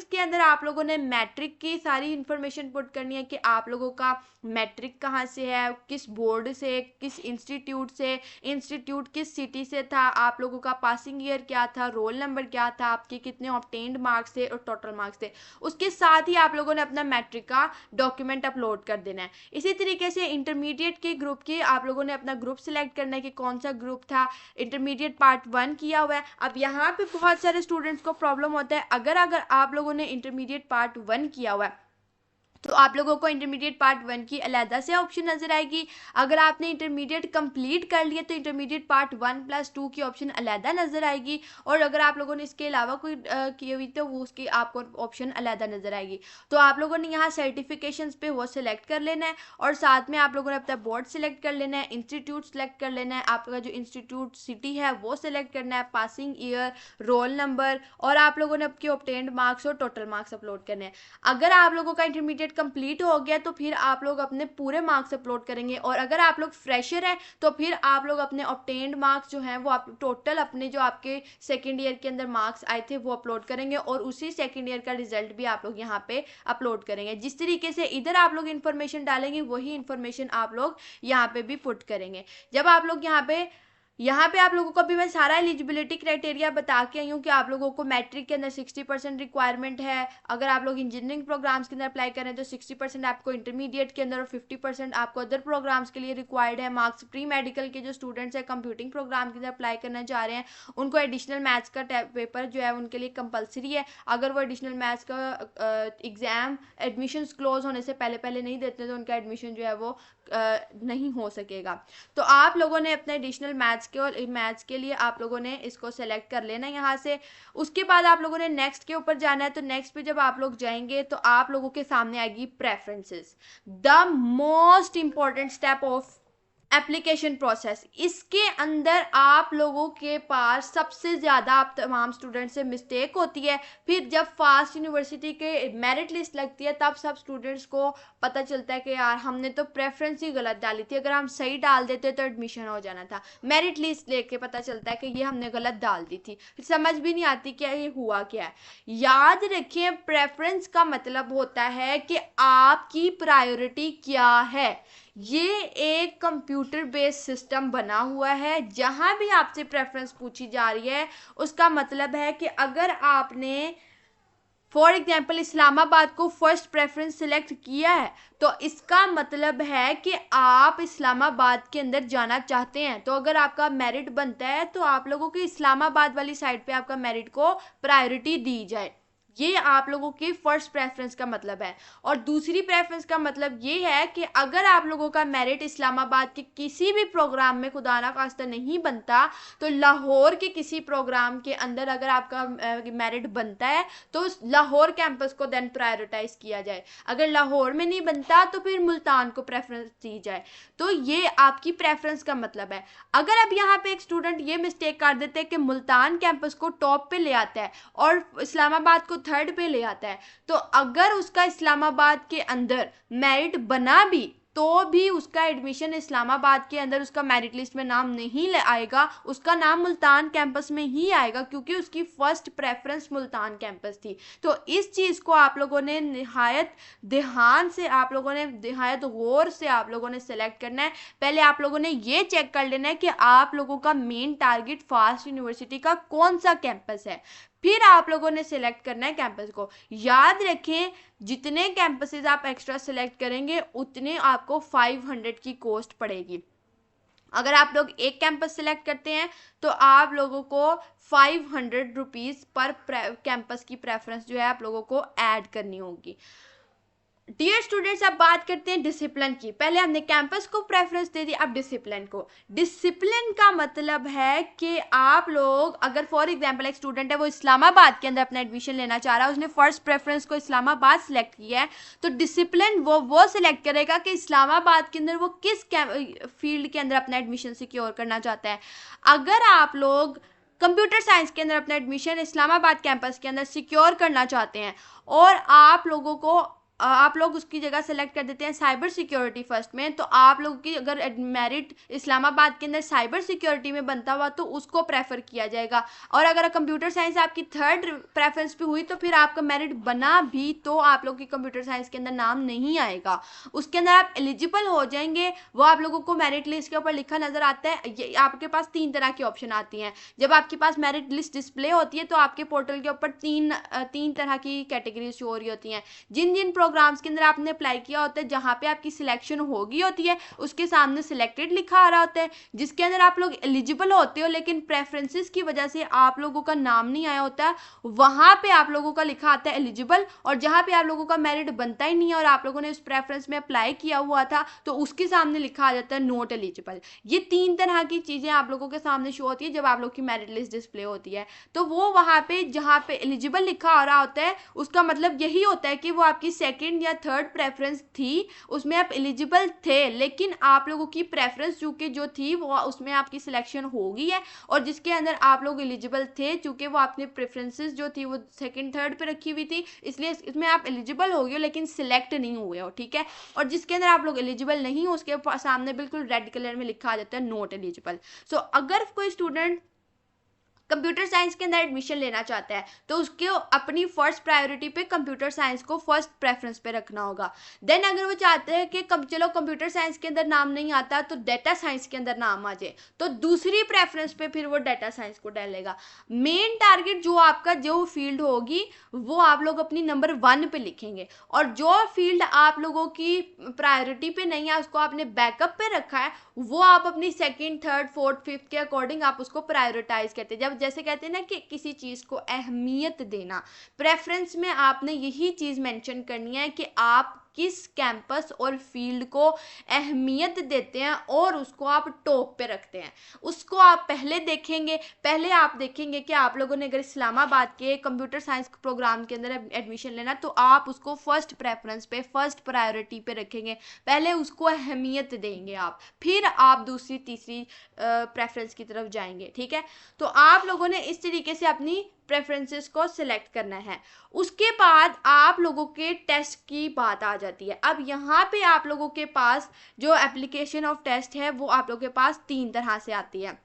के अंदर आप लोगों ने मैट्रिक की सारी इन्फॉर्मेशन पुट करनी है कि आप लोगों का मैट्रिक कहाँ से है, किस बोर्ड से, किस इंस्टीट्यूट किस सिटी से था, आप लोगों का पासिंग ईयर क्या था, रोल नंबर क्या था, आपके कितने ऑब्टेन्ड मार्क्स थे और टोटल मार्क्स थे। उसके साथ ही आप लोगों ने अपना मैट्रिक का डॉक्यूमेंट अपलोड कर देना है। इसी तरीके से इंटरमीडिएट के ग्रुप की आप लोगों ने अपना ग्रुप सिलेक्ट करना है कि कौन सा ग्रुप था। इंटरमीडिएट पार्ट 1 किया हुआ है। अब यहाँ पे बहुत सारे स्टूडेंट्स को प्रॉब्लम होता है, अगर आप लोगों ने इंटरमीडिएट पार्ट 1 किया हुआ है तो आप लोगों को इंटरमीडिएट पार्ट 1 की अलहदा से ऑप्शन नजर आएगी। अगर आपने इंटरमीडिएट कंप्लीट कर लिया तो इंटरमीडिएट पार्ट 1+2 की ऑप्शन अलहदा नजर आएगी, और अगर आप लोगों ने इसके अलावा कोई की हुई तो वो उसकी आपको ऑप्शन अलहदा नजर आएगी। तो आप लोगों ने यहाँ सर्टिफिकेशंस पे वो सिलेक्ट कर लेना है, और साथ में आप लोगों ने अपना बोर्ड सिलेक्ट कर लेना है, इंस्टीट्यूट सेलेक्ट कर लेना है, आपका जो इंस्टीट्यूट सिटी है वो सिलेक्ट करना है, पासिंग ईयर, रोल नंबर, और आप लोगों ने आपके ऑब्टेन्ड मार्क्स और टोटल मार्क्स अपलोड करने हैं। अगर आप लोगों का इंटरमीडिएट कंप्लीट हो गया तो फिर आप लोग अपने पूरे मार्क्स अपलोड करेंगे, और अगर आप लोग फ्रेशर हैं तो फिर आप लोग अपने ऑब्टेन्ड मार्क्स जो हैं वो आप टोटल अपने जो आपके सेकेंड ईयर के अंदर मार्क्स आए थे वो अपलोड करेंगे, और उसी सेकेंड ईयर का रिजल्ट भी आप लोग यहाँ पे अपलोड करेंगे। जिस तरीके से इधर आप लोग इन्फॉर्मेशन डालेंगे वही इन्फॉर्मेशन आप लोग यहाँ पे भी पुट करेंगे। जब आप लोग यहाँ पे आप लोगों को भी मैं सारा एलिजिबिलिटी क्राइटेरिया बता के आई हूँ कि आप लोगों को मैट्रिक के अंदर 60% रिक्वायरमेंट है। अगर आप लोग इंजीनियरिंग प्रोग्राम्स के अंदर अप्लाई करें तो 60% आपको इंटरमीडिएट के अंदर और 50% आपको अदर प्रोग्राम्स के लिए रिक्वायर्ड है। मार्क्स प्री मेडिकल के जो स्टूडेंट्स हैं कंप्यूटिंग प्रोग्राम के अंदर अप्लाई करना चाह रहे हैं उनको एडिशनल मैथ्स का पेपर जो है उनके लिए कंपलसरी है। अगर वो एडिशनल मैथ्स का एग्ज़ाम एडमिशन्स क्लोज होने से पहले नहीं देते तो उनका एडमिशन जो है वो नहीं हो सकेगा। तो आप लोगों ने अपने एडिशनल मैथ्स के लिए आप लोगों ने इसको सेलेक्ट कर लेना यहाँ से। उसके बाद आप लोगों ने नेक्स्ट के ऊपर जाना है। तो नेक्स्ट पे जब आप लोग जाएंगे तो आप लोगों के सामने आएगी preferences, the most important step of application process. इसके अंदर आप लोगों के पास सबसे ज़्यादा आप तमाम स्टूडेंट से मिस्टेक होती है। फिर जब फास्ट यूनिवर्सिटी के मेरिट लिस्ट लगती है तब सब स्टूडेंट्स को पता चलता है कि यार हमने तो प्रेफरेंस ही गलत डाली थी, अगर हम सही डाल देते तो एडमिशन हो जाना था। मेरिट लिस्ट लेके पता चलता है कि ये हमने गलत डाल दी थी, फिर समझ भी नहीं आती कि ये हुआ क्या है। याद रखिए प्रेफरेंस का मतलब होता है कि आपकी प्रायोरिटी क्या है। ये एक कंप्यूटर बेस्ड सिस्टम बना हुआ है, जहां भी आपसे प्रेफरेंस पूछी जा रही है उसका मतलब है कि अगर आपने फॉर एग्जाम्पल इस्लामाबाद को फर्स्ट प्रेफरेंस सिलेक्ट किया है तो इसका मतलब है कि आप इस्लामाबाद के अंदर जाना चाहते हैं। तो अगर आपका मेरिट बनता है तो आप लोगों की इस्लामाबाद वाली साइड पे आपका मेरिट को प्रायोरिटी दी जाए। ये आप लोगों की फर्स्ट प्रेफरेंस का मतलब है। और दूसरी प्रेफरेंस का मतलब ये है कि अगर आप लोगों का मेरिट इस्लामाबाद के किसी भी प्रोग्राम में खुदा ना खास्ता नहीं बनता तो लाहौर के किसी प्रोग्राम के अंदर अगर आपका मेरिट बनता है तो लाहौर कैंपस को देन प्रायोरिटाइज किया जाए। अगर लाहौर में नहीं बनता तो फिर मुल्तान को प्रेफरेंस दी जाए। तो ये आपकी प्रेफरेंस का मतलब है। अगर अब यहाँ पे एक स्टूडेंट ये मिस्टेक कर देते हैं कि मुल्तान कैंपस को टॉप पे ले आता है और इस्लामाबाद को थर्ड पे ले आता है, तो अगर उसका इस्लामाबाद के अंदर मेरिट बना भी तो भी उसका एडमिशन इस्लामाबाद के अंदर उसका मेरिट लिस्ट में नाम नहीं आएगा, उसका नाम मुल्तान कैंपस में ही आएगा, क्योंकि उसकी फर्स्ट प्रेफरेंस मुल्तान कैंपस थी। तो इस चीज़ को आप लोगों ने निहायत ध्यान से, आप लोगों ने निहायत गौर से आप लोगों ने सेलेक्ट करना है। पहले आप लोगों ने ये चेक कर लेना है कि आप लोगों का मेन टारगेट फास्ट यूनिवर्सिटी का कौन सा कैंपस है, फिर आप लोगों ने सिलेक्ट करना है कैंपस को। याद रखें, जितने कैंपसेस आप एक्स्ट्रा सिलेक्ट करेंगे उतने आपको 500 की कॉस्ट पड़ेगी। अगर आप लोग एक कैंपस सिलेक्ट करते हैं तो आप लोगों को 500 रुपीज़ पर कैंपस की प्रेफरेंस जो है आप लोगों को ऐड करनी होगी। डियर स्टूडेंट्स, अब बात करते हैं डिसिप्लिन की। पहले हमने कैंपस को प्रेफरेंस दे दी, अब डिसिप्लिन को। डिसिप्लिन का मतलब है कि आप लोग, अगर फॉर एग्जांपल एक स्टूडेंट है वो इस्लामाबाद के अंदर अपना एडमिशन लेना चाह रहा है, उसने फर्स्ट प्रेफरेंस को इस्लामाबाद सेलेक्ट किया है, तो डिसिप्लिन वो सिलेक्ट करेगा कि इस्लामाबाद के अंदर वो किस फील्ड के अंदर अपना एडमिशन सिक्योर करना चाहता है। अगर आप लोग कंप्यूटर साइंस के अंदर अपना एडमिशन इस्लामाबाद कैंपस के अंदर सिक्योर करना चाहते हैं और आप लोग उसकी जगह सेलेक्ट कर देते हैं साइबर सिक्योरिटी फर्स्ट में, तो आप लोगों की अगर मेरिट इस्लामाबाद के अंदर साइबर सिक्योरिटी में बनता हुआ तो उसको प्रेफर किया जाएगा। और अगर कंप्यूटर साइंस आपकी थर्ड प्रेफरेंस पे हुई तो फिर आपका मेरिट बना भी तो आप लोग की कंप्यूटर साइंस के अंदर नाम नहीं आएगा, उसके अंदर आप एलिजिबल हो जाएंगे। वो आप लोगों को मेरिट लिस्ट के ऊपर लिखा नजर आता है। ये आपके पास 3 तरह की ऑप्शन आती हैं। जब आपके पास मेरिट लिस्ट डिस्प्ले होती है तो आपके पोर्टल के ऊपर तीन तरह की कैटेगरी शो हो रही होती हैं। जिन जिन प्रोग्राम्स के अंदर आपने अप्लाई किया होता है, जहां पे आपकी सिलेक्शन होगी होती है, उसके सामने सिलेक्टेड लिखा आ रहा होता है। जिसके अंदर आप लोग एलिजिबल होते हो लेकिन प्रेफरेंसेस की वजह से आप लोगों का नाम नहीं आया होता, वहां पे आप लोगों का लिखा आता है एलिजिबल। और जहां पे आप लोगों का मेरिट बनता ही नहीं है और आप लोगों ने उस प्रेफरेंस में अप्लाई किया हुआ था तो उसके सामने लिखा आ जाता है नॉट एलिजिबल। ये 3 तरह की चीजें आप लोगों के सामने शो होती है जब आप लोग की मेरिट लिस्ट डिस्प्ले होती है। तो वो वहां पे जहां पे एलिजिबल लिखा आ रहा होता है उसका मतलब यही होता है कि वो आपकी सेकंड या थर्ड प्रेफरेंस थी, उसमें आप एलिजिबल थे, लेकिन आप लोगों की प्रेफरेंस चूंकि जो थी वो उसमें आपकी सिलेक्शन हो गई है। और जिसके अंदर आप लोग एलिजिबल थे, चूंकि वो आपने प्रेफरेंसेस जो थी वो सेकंड थर्ड पे रखी हुई थी, इसलिए इसमें आप एलिजिबल हो गए हो लेकिन सिलेक्ट नहीं हुए हो, ठीक है। और जिसके अंदर आप लोग एलिजिबल नहीं हो उसके सामने बिल्कुल रेड कलर में लिखा आ जाता है नॉट एलिजिबल। सो अगर कोई स्टूडेंट कंप्यूटर साइंस के अंदर एडमिशन लेना चाहता है तो उसके अपनी फर्स्ट प्रायोरिटी पे कंप्यूटर साइंस को फर्स्ट प्रेफरेंस पे रखना होगा। देन अगर वो चाहते हैं कि चलो कंप्यूटर साइंस के अंदर नाम नहीं आता तो डेटा साइंस के अंदर नाम आ जाए, तो दूसरी प्रेफरेंस पे फिर वो डेटा साइंस को डालेगा। मेन टारगेट जो आपका जो फील्ड होगी वो आप लोग अपनी नंबर 1 पे लिखेंगे, और जो फील्ड आप लोगों की प्रायोरिटी पे नहीं है उसको आपने बैकअप पे रखा है, वो आप अपनी सेकंड थर्ड फोर्थ फिफ्थ के अकॉर्डिंग आप उसको प्रायोरिटाइज करते हैं। जब जैसे कहते हैं ना कि किसी चीज़ को अहमियत देना, प्रेफरेंस में आपने यही चीज़ मेंशन करनी है कि आप किस कैंपस और फील्ड को अहमियत देते हैं और उसको आप टॉप पे रखते हैं, उसको आप पहले देखेंगे। पहले आप देखेंगे कि आप लोगों ने अगर इस्लामाबाद के कंप्यूटर साइंस प्रोग्राम के अंदर एडमिशन लेना तो आप उसको फर्स्ट प्रेफरेंस पे फर्स्ट प्रायोरिटी पे रखेंगे, पहले उसको अहमियत देंगे आप, फिर आप दूसरी तीसरी प्रेफरेंस की तरफ जाएंगे, ठीक है। तो आप लोगों ने इस तरीके से अपनी प्रेफरेंसेस को सिलेक्ट करना है। उसके बाद आप लोगों के टेस्ट की बात आ जाती है। अब यहाँ पे आप लोगों के पास जो एप्लीकेशन ऑफ टेस्ट है वो आप लोगों के पास 3 तरह से आती है।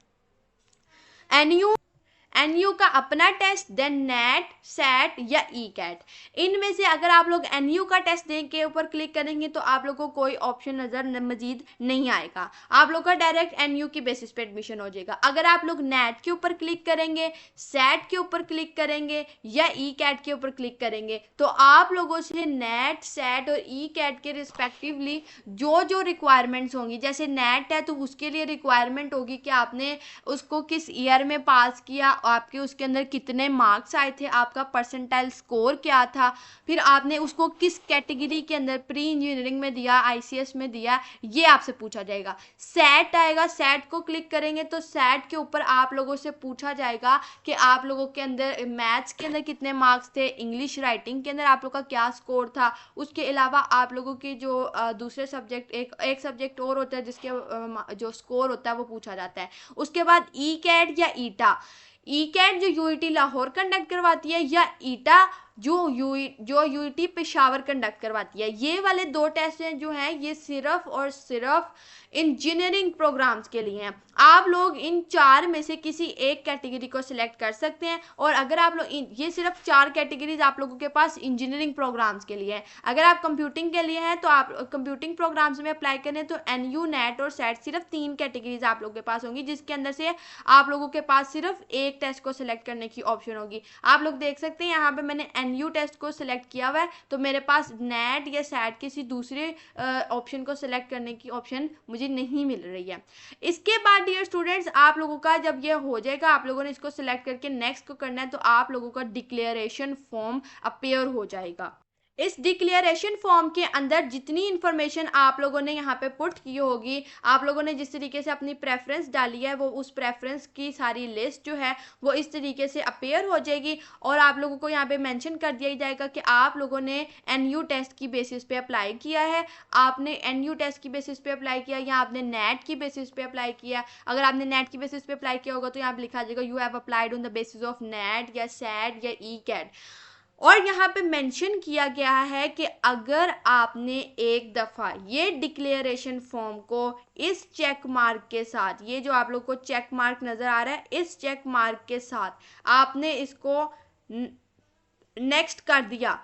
एनयू का अपना टेस्ट, देन नेट, सेट या ई कैट। इनमें से अगर आप लोग एनयू का टेस्ट देने के ऊपर क्लिक करेंगे तो आप लोग को कोई ऑप्शन नज़र मजीद नहीं आएगा, आप लोग का डायरेक्ट एनयू की बेसिस पे एडमिशन हो जाएगा। अगर आप लोग नेट के ऊपर क्लिक करेंगे, सेट के ऊपर क्लिक करेंगे या ई कैट के ऊपर क्लिक करेंगे तो आप लोगों से नेट, सेट और ई कैट के रिस्पेक्टिवली जो जो रिक्वायरमेंट्स होंगी, जैसे नेट है तो उसके लिए रिक्वायरमेंट होगी कि आपने उसको किस ईयर में पास किया, आपके उसके अंदर कितने मार्क्स आए थे, आपका परसेंटाइल स्कोर क्या था, फिर आपने उसको किस कैटेगरी के अंदर प्री इंजीनियरिंग में दिया, आईसीएस में दिया, ये आपसे पूछा जाएगा। सेट आएगा, सेट को क्लिक करेंगे तो सेट के ऊपर आप लोगों से पूछा जाएगा कि आप लोगों के अंदर मैथ्स के अंदर कितने मार्क्स थे, इंग्लिश राइटिंग के अंदर आप लोग का क्या स्कोर था। उसके अलावा आप लोगों के जो दूसरे सब्जेक्ट, एक सब्जेक्ट और होता है जिसके जो स्कोर होता है वो पूछा जाता है। उसके बाद ई कैट या ईटा, ई कैट जो यूआईटी लाहौर कंडक्ट करवाती है या ईटा जो यूटी पेशावर कंडक्ट करवाती है। ये वाले 2 टेस्ट हैं जो हैं ये सिर्फ और सिर्फ इंजीनियरिंग प्रोग्राम्स के लिए हैं। आप लोग इन 4 में से किसी एक कैटेगरी को सिलेक्ट कर सकते हैं। और अगर आप लोग ये सिर्फ 4 कैटेगरीज आप लोगों के पास इंजीनियरिंग प्रोग्राम्स के लिए हैं। अगर आप कंप्यूटिंग के लिए हैं तो आप कंप्यूटिंग प्रोग्राम्स में अप्लाई करें तो NU नेट और सेट सिर्फ 3 कैटेगरीज आप लोगों के पास होंगी, जिसके अंदर से आप लोगों के पास सिर्फ एक टेस्ट को सिलेक्ट करने की ऑप्शन होगी। आप लोग देख सकते हैं यहाँ पे मैंने NU टेस्ट को सिलेक्ट किया हुआ है, तो मेरे पास नेट या सेट किसी दूसरे ऑप्शन को सिलेक्ट करने की ऑप्शन मुझे नहीं मिल रही है। इसके बाद डियर स्टूडेंट्स, आप लोगों का जब ये हो जाएगा, आप लोगों ने इसको सिलेक्ट करके नेक्स्ट को करना है, तो आप लोगों का डिक्लेरेशन फॉर्म अपेयर हो जाएगा। इस डिक्लेरेशन फॉर्म के अंदर जितनी इंफॉर्मेशन आप लोगों ने यहाँ पे पुट की होगी, आप लोगों ने जिस तरीके से अपनी प्रेफरेंस डाली है, वो उस प्रेफरेंस की सारी लिस्ट जो है वो इस तरीके से अपेयर हो जाएगी। और आप लोगों को यहाँ पे मेंशन कर दिया जाएगा कि आप लोगों ने NU टेस्ट की बेसिस पे अप्लाई किया है, आपने NU टेस्ट की बेसिस पे अप्लाई किया या आपने नेट की बेसिस पे अप्लाई किया। अगर आपने नेट की बेसिस पे अप्लाई किया होगा तो यहाँ पे लिखा जाएगा you have applied on the basis of net या सेट या ECAT। और यहाँ पे मेंशन किया गया है कि अगर आपने एक दफ़ा ये डिक्लेरेशन फॉर्म को इस चेक मार्क के साथ, ये जो आप लोग को चेक मार्क नज़र आ रहा है, इस चेक मार्क के साथ आपने इसको नेक्स्ट कर दिया,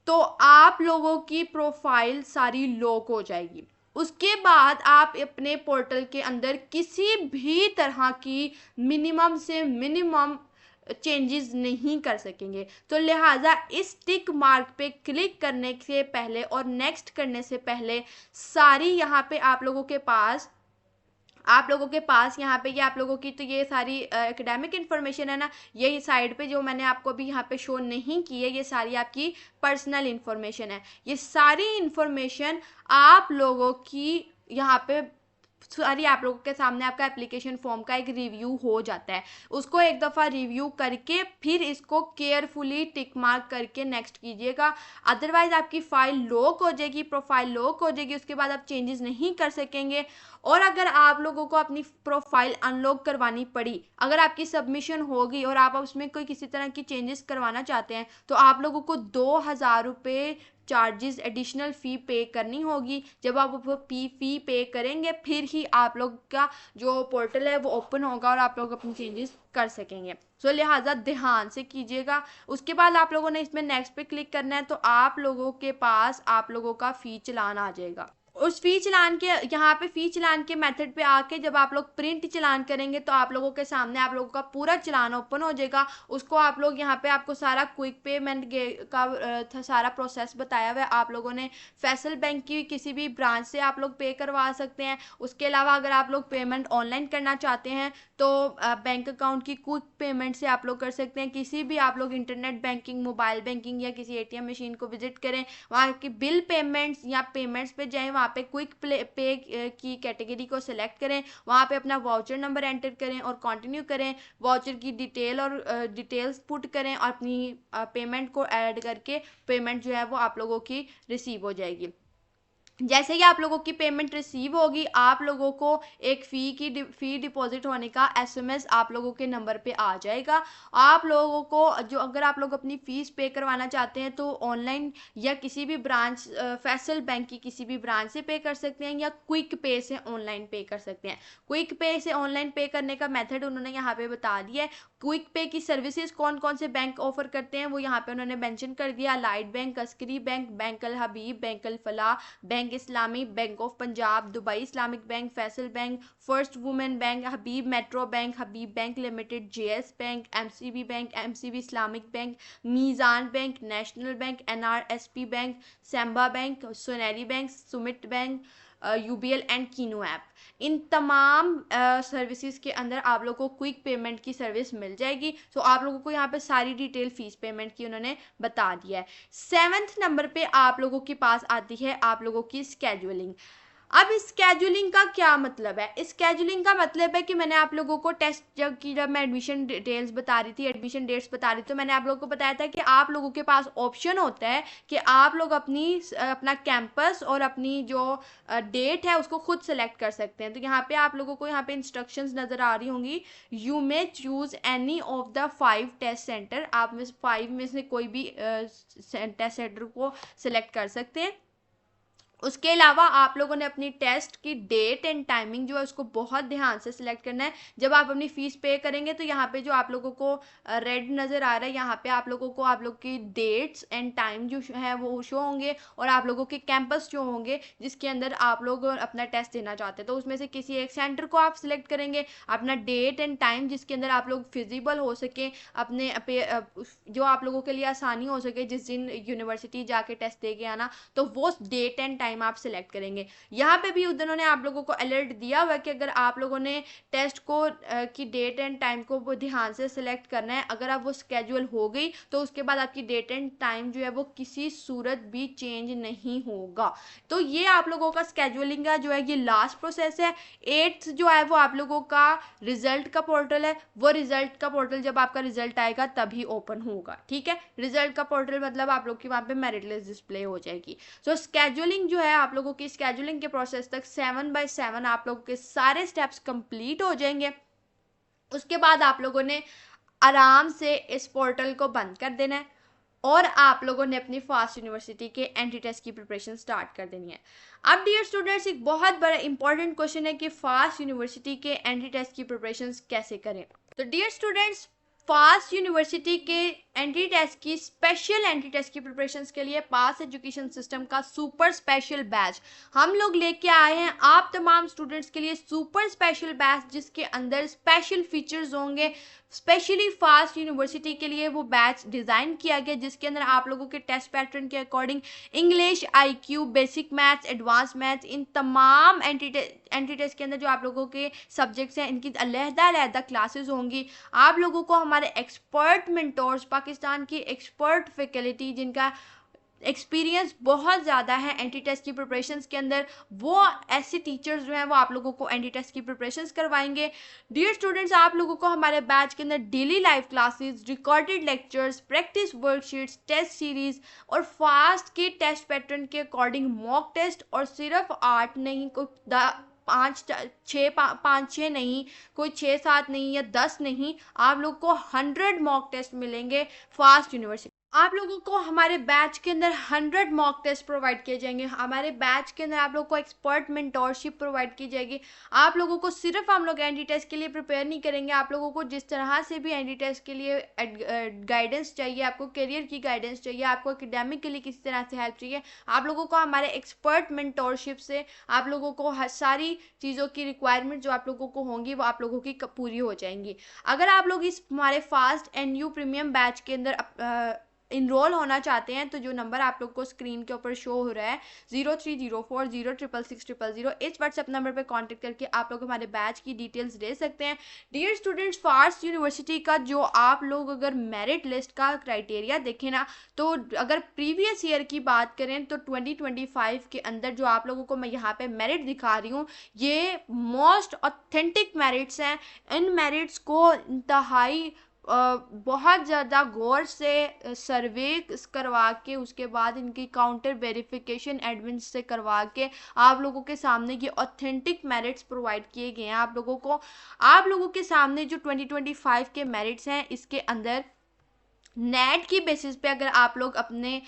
तो आप लोगों की प्रोफाइल सारी लॉक हो जाएगी। उसके बाद आप अपने पोर्टल के अंदर किसी भी तरह की मिनिमम से मिनिमम चेंजेस नहीं कर सकेंगे। तो लिहाजा इस टिक मार्क पे क्लिक करने से पहले और नेक्स्ट करने से पहले सारी यहाँ पे आप लोगों के पास यहाँ पे ये आप लोगों की तो ये सारी एकेडमिक इन्फॉर्मेशन है ना, ये साइड पे जो मैंने आपको अभी यहाँ पे शो नहीं की है, ये सारी आपकी पर्सनल इन्फॉर्मेशन है। ये सारी इन्फॉर्मेशन आप लोगों की यहाँ पे सारी आप लोगों के सामने आपका एप्लीकेशन फॉर्म का एक रिव्यू हो जाता है। उसको एक दफ़ा रिव्यू करके फिर इसको केयरफुली टिक मार्क करके नेक्स्ट कीजिएगा, अदरवाइज आपकी फ़ाइल लॉक हो जाएगी, प्रोफाइल लॉक हो जाएगी, उसके बाद आप चेंजेस नहीं कर सकेंगे। और अगर आप लोगों को अपनी प्रोफाइल अनलॉक करवानी पड़ी, अगर आपकी सबमिशन होगी और आप उसमें कोई किसी तरह की चेंजेस करवाना चाहते हैं, तो आप लोगों को 2000 रुपये चार्जेस एडिशनल फ़ी पे करनी होगी। जब आप वो फ़ी पे करेंगे फिर ही आप लोग का जो पोर्टल है वो ओपन होगा और आप लोग अपनी चेंजेस कर सकेंगे। सो लिहाजा ध्यान से कीजिएगा। उसके बाद आप लोगों ने इसमें नेक्स्ट पे क्लिक करना है, तो आप लोगों के पास आप लोगों का फ़ी चलान आ जाएगा। उस फ़ी चलान के यहाँ पे फ़ी चलान के मेथड पे आके जब आप लोग प्रिंट चलान करेंगे तो आप लोगों के सामने आप लोगों का पूरा चलान ओपन हो जाएगा। उसको आप लोग यहाँ पे आपको सारा क्विक पेमेंट का सारा प्रोसेस बताया हुआ है। आप लोगों ने फैसल बैंक की किसी भी ब्रांच से आप लोग पे करवा सकते हैं। उसके अलावा अगर आप लोग पेमेंट ऑनलाइन करना चाहते हैं तो बैंक अकाउंट की क्विक पेमेंट से आप लोग कर सकते हैं। किसी भी आप लोग इंटरनेट बैंकिंग, मोबाइल बैंकिंग या किसी ATM मशीन को विजिट करें, वहाँ की बिल पेमेंट्स या पेमेंट्स पे जाएँ, वहाँ पे क्विक पे की कैटेगरी को सिलेक्ट करें, वहाँ पे अपना वाउचर नंबर एंटर करें और कंटिन्यू करें। वाउचर की डिटेल और डिटेल्स पुट करें और अपनी पेमेंट को ऐड करके पेमेंट जो है वो आप लोगों की रिसीव हो जाएगी। जैसे ही आप लोगों की पेमेंट रिसीव होगी, आप लोगों को एक फ़ी डिपॉजिट होने का SMS आप लोगों के नंबर पे आ जाएगा। आप लोगों को जो अगर आप लोग अपनी फ़ीस पे करवाना चाहते हैं तो ऑनलाइन या किसी भी ब्रांच फैसल बैंक की किसी भी ब्रांच से पे कर सकते हैं या क्विक पे से ऑनलाइन पे कर सकते हैं। क्विक पे से ऑनलाइन पे करने का मेथड उन्होंने यहाँ पे बता दिया है। क्विक पे की सर्विसेज कौन कौन से बैंक ऑफर करते हैं वो यहाँ पे उन्होंने मेंशन कर दिया। Light bank, Askari bank, bank Al Habib, bank Al Falah, bank Islami, bank of Punjab, Dubai Islamic bank, Faysal bank, first women bank, Habib metro bank, Habib bank limited, JS bank, MCB bank, MCB Islamic bank, Meezan bank, national bank, NRSP bank, Samba bank, Soneri bank, Summit bank, UBL and Keenu app. इन तमाम services के अंदर आप लोगों को quick payment की service मिल जाएगी। तो आप लोगों को यहाँ पे सारी डिटेल फ़ीस पेमेंट की उन्होंने बता दिया है। 7th नंबर पे आप लोगों के पास आती है आप लोगों की स्केड्यूलिंग। अब स्केजुलिंग का क्या मतलब है? स्केजुलिंग का मतलब है कि मैंने आप लोगों को टेस्ट जब मैं एडमिशन डिटेल्स बता रही थी, एडमिशन डेट्स बता रही थी, तो मैंने आप लोगों को बताया था कि आप लोगों के पास ऑप्शन होता है कि आप लोग अपना कैंपस और अपनी जो डेट है उसको खुद सेलेक्ट कर सकते हैं। तो यहाँ पे आप लोगों को यहाँ पे इंस्ट्रक्शंस नज़र आ रही होंगी, you may choose any of the 5 test centre. आप में 5 में से कोई भी टेस्ट सेंटर को सिलेक्ट कर सकते हैं। उसके अलावा आप लोगों ने अपनी टेस्ट की डेट एंड टाइमिंग जो है उसको बहुत ध्यान से सिलेक्ट करना है। जब आप अपनी फीस पे करेंगे तो यहाँ पे जो आप लोगों को रेड नज़र आ रहा है, यहाँ पे आप लोगों को आप लोग की डेट्स एंड टाइम जो है वो शो होंगे, और आप लोगों के कैंपस शो होंगे जिसके अंदर आप लोग अपना टेस्ट देना चाहते हैं। तो उसमें से किसी एक सेंटर को आप सिलेक्ट करेंगे, अपना डेट एंड टाइम जिसके अंदर आप लोग फिजिबल हो सके, अपने जो आप लोगों के लिए आसानी हो सके जिस दिन यूनिवर्सिटी जाके टेस्ट दे के आना, तो वो डेट एंड टाइम आप सिलेक्ट करेंगे। यहाँ पे भी उन्होंने आप लोगों को अलर्ट दिया हुआ है कि अगर आप लोगों ने टेस्ट को की डेट एंड टाइम को वो ध्यान से सिलेक्ट करना है, अगर आप वो स्केड्यूल हो गई तो उसके बाद आपकी डेट एंड टाइम जो है वो किसी सूरत भी चेंज नहीं होगा। तो ये आप लोगों का स्केड्यूलिंग का जो है ये लास्ट प्रोसेस है। 8th जो है वो आप लोगों का रिजल्ट का पोर्टल है, वो रिजल्ट का पोर्टल जब आपका रिजल्ट आएगा तभी ओपन होगा, ठीक है। रिजल्ट का पोर्टल मतलब आप लोग की वहाँ पे मेरिट लिस्ट डिस्प्ले हो जाएगी। सो स्केड्यूलिंग जो है आप लोगों की स्केड्यूलिंग के प्रोसेस तक 7/7 आप लोगों के सारे स्टेप्स कंप्लीट हो जाएंगे। उसके बाद आप लोगों ने आराम से इस पोर्टल को बंद कर देना है और आप लोगों ने अपनी फास्ट यूनिवर्सिटी के एंट्री टेस्ट की प्रिपरेशन स्टार्ट कर देनी है। अब डियर स्टूडेंट्स, एक बहुत बड़ा इंपॉर्टेंट क्वेश्चन है कि फास्ट यूनिवर्सिटी के एंट्री टेस्ट की प्रिपरेशन कैसे करें। तो डियर स्टूडेंट्स, फास्ट यूनिवर्सिटी के एंट्री टेस्ट की स्पेशल एंट्री टेस्ट की प्रिपरेशंस के लिए पास एजुकेशन सिस्टम का सुपर स्पेशल बैच हम लोग लेके आए हैं आप तमाम स्टूडेंट्स के लिए। सुपर स्पेशल बैच जिसके अंदर स्पेशल फीचर्स होंगे, स्पेशली फास्ट यूनिवर्सिटी के लिए वो बैच डिज़ाइन किया गया जिसके अंदर आप लोगों के टेस्ट पैटर्न के according English, IQ, basic maths, advance maths, इन तमाम एंट्री टेस्ट के अंदर जो आप लोगों के सब्जेक्ट्स हैं इनकी अलग-अलग क्लासेस होंगी। आप लोगों को हमारे एक्सपर्ट मेंटोर्स, पाकिस्तान की एक्सपर्ट फैकल्टी जिनका एक्सपीरियंस बहुत ज़्यादा है एंट्री टेस्ट की प्रिपरेशंस के अंदर, वो ऐसे टीचर्स जो हैं वो आप लोगों को एंट्री टेस्ट की प्रिपरेशंस करवाएंगे। डियर स्टूडेंट्स, आप लोगों को हमारे बैच के अंदर daily live classes, recorded lectures, practice worksheets, test series और फास्ट के टेस्ट पैटर्न के अकॉर्डिंग मॉक टेस्ट, और सिर्फ 8 नहीं, कोई 5-6 नहीं, कोई 6-7 नहीं या 10 नहीं, आप लोग को 100 मॉक टेस्ट मिलेंगे फास्ट यूनिवर्सिटी। आप लोगों को हमारे बैच के अंदर 100 मॉक टेस्ट प्रोवाइड किए जाएंगे। हमारे बैच के अंदर आप लोगों को एक्सपर्ट मेंटोरशिप प्रोवाइड की जाएगी। आप लोगों को सिर्फ हम लोग एंट्री टेस्ट के लिए प्रिपेयर नहीं करेंगे, आप लोगों को जिस तरह से भी एंट्री टेस्ट के लिए गाइडेंस चाहिए, आपको करियर की गाइडेंस चाहिए, आपको एकेडमिक के लिए किसी तरह से हेल्प चाहिए, आप लोगों को हमारे एक्सपर्ट मेंटोरशिप से आप लोगों को हर सारी चीज़ों की रिक्वायरमेंट जो आप लोगों को होंगी वो आप लोगों की पूरी हो जाएंगी। अगर आप लोग इस हमारे फास्ट NU प्रीमियम बैच के अंदर इनरोल होना चाहते हैं तो जो नंबर आप लोग को स्क्रीन के ऊपर शो हो रहा है 0304066600, इस व्हाट्सएप नंबर पे कांटेक्ट करके आप लोग हमारे बैच की डिटेल्स दे सकते हैं। डियर स्टूडेंट्स, फास्ट यूनिवर्सिटी का जो आप लोग अगर मेरिट लिस्ट का क्राइटेरिया देखें ना, तो अगर प्रीवियस ईयर की बात करें तो 2025 के अंदर जो आप लोगों को मैं यहाँ पे मेरिट दिखा रही हूँ ये मोस्ट ऑथेंटिक मेरिट्स हैं। इन मेरिट्स को इंतहाई बहुत ज़्यादा गौर से सर्वे करवा के उसके बाद इनकी काउंटर वेरिफिकेशन एडमिन से करवा के आप लोगों के सामने ये ऑथेंटिक मेरिट्स प्रोवाइड किए गए हैं आप लोगों को। आप लोगों के सामने जो 2025 के मेरिट्स हैं इसके अंदर नेट की बेसिस पे अगर आप लोग अपने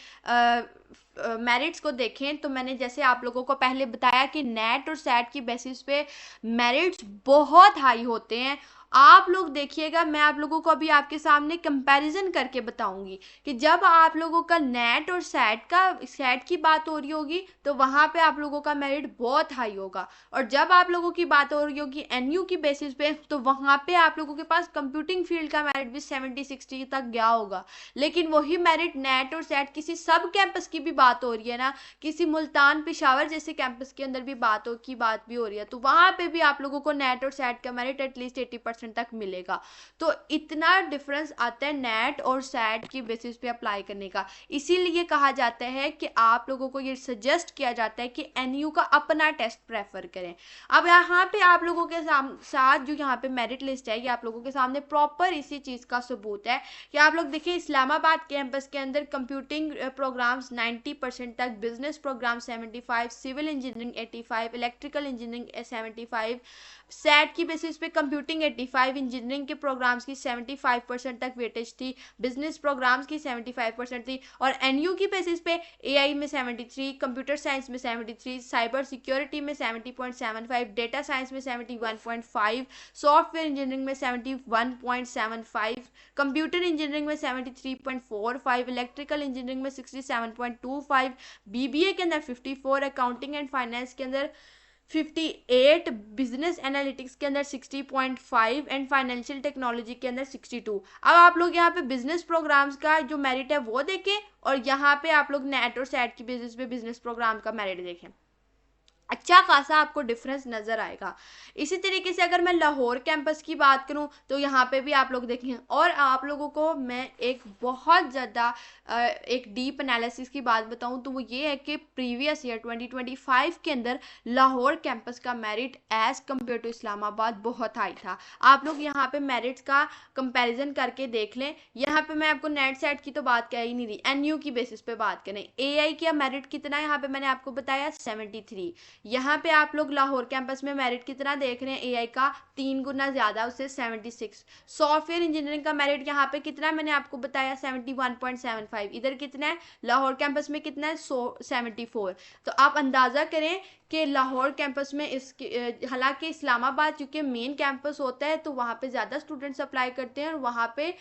मेरिट्स को देखें तो मैंने जैसे आप लोगों को पहले बताया कि नेट और सैट की बेसिस पे मेरिट्स बहुत हाई होते हैं। आप लोग देखिएगा, मैं आप लोगों को अभी आपके सामने कंपैरिजन करके बताऊंगी कि जब आप लोगों का नेट और सैट की बात हो रही होगी तो वहाँ पे आप लोगों का मेरिट बहुत हाई होगा, और जब आप लोगों की बात हो रही होगी NU की बेसिस पे तो वहाँ पे आप लोगों के पास कंप्यूटिंग फील्ड का मेरिट भी 70-60 तक गया होगा। लेकिन वही मेरिट नेट और सैट किसी सब कैंपस की भी बात हो रही है ना, किसी मुल्तान पेशावर जैसे कैंपस के अंदर भी बात भी हो रही है, तो वहाँ पे भी आप लोगों को नेट और सैट का मेरिट एटलीस्ट 80% 90% तक मिलेगा। तो इतना डिफरेंस आता है नेट और सैट की बेसिस पे अप्लाई करने का। इसीलिए कहा जाता है कि आप लोगों को ये सजेस्ट किया जाता है कि एनयू का अपना टेस्ट प्रेफर करें। अब यहाँ पे आप लोगों के साथ जो यहाँ पे मेरिट लिस्ट है, ये आप लोगों के सामने प्रॉपर इसी चीज़ का सबूत है कि आप लोग देखिए इस्लामाबाद कैंपस के अंदर कंप्यूटिंग प्रोग्राम्स 90% तक, business programme 75, civil engineering 85, electrical engineering 75, set की बेसिस पे कंप्यूटिंग 85, इंजीनियरिंग के प्रोग्राम्स की 75% तक वेटेज थी, बिजनेस प्रोग्राम्स की 75% थी, और एनयू की बेसिस पे एआई में 73, कंप्यूटर साइंस में 73, साइबर सिक्योरिटी में 70.75, डेटा साइंस में 71.5, सॉफ्टवेयर इंजीनियरिंग में 71.75, कंप्यूटर इंजीनियरिंग में 73.45, इलेक्ट्रिकल इंजीनियरिंग में 67.25, बीबीए के अंदर 54, अकाउंटिंग एंड फाइनेंस के अंदर 58, बिजनेस एनालिटिक्स के अंदर 60.5 एंड फाइनेंशियल टेक्नोलॉजी के अंदर 62। अब आप लोग यहाँ पे बिजनेस प्रोग्राम्स का जो मेरिट है वो देखें, और यहाँ पे आप लोग नेट और सेट की बेसिस पे बिजनेस प्रोग्राम का मेरिट देखें। अच्छा खासा आपको डिफरेंस नज़र आएगा। इसी तरीके से अगर मैं लाहौर कैंपस की बात करूं तो यहाँ पे भी आप लोग देखें, और आप लोगों को मैं एक बहुत ज़्यादा एक डीप एनालिसिस की बात बताऊं तो वो ये है कि प्रीवियस ईयर 2025 के अंदर लाहौर कैंपस का merit as compare to Islamabad बहुत हाई था। आप लोग यहाँ पे मेरिट्स का कंपैरिजन करके देख लें। यहाँ पे मैं आपको नेट सेट की तो बात कह ही नहीं रही, एनयू की बेसिस पे बात करें। एआई का मेरिट कितना है यहाँ पे मैंने आपको बताया 73। यहाँ पे आप लोग लाहौर कैंपस में मेरिट कितना देख रहे हैं, एआई का 3 गुना ज़्यादा, उससे 76। सॉफ्टवेयर इंजीनियरिंग का मेरिट यहाँ पे कितना है मैंने आपको बताया 71.75। इधर कितना है लाहौर कैंपस में, कितना है 74। तो आप अंदाज़ा करें कि लाहौर कैंपस में इसके हालांकि इस्लामाबाद चूँकि मेन कैंपस होता है तो वहाँ पे ज़्यादा स्टूडेंट्स अप्लाई करते हैं और वहाँ पे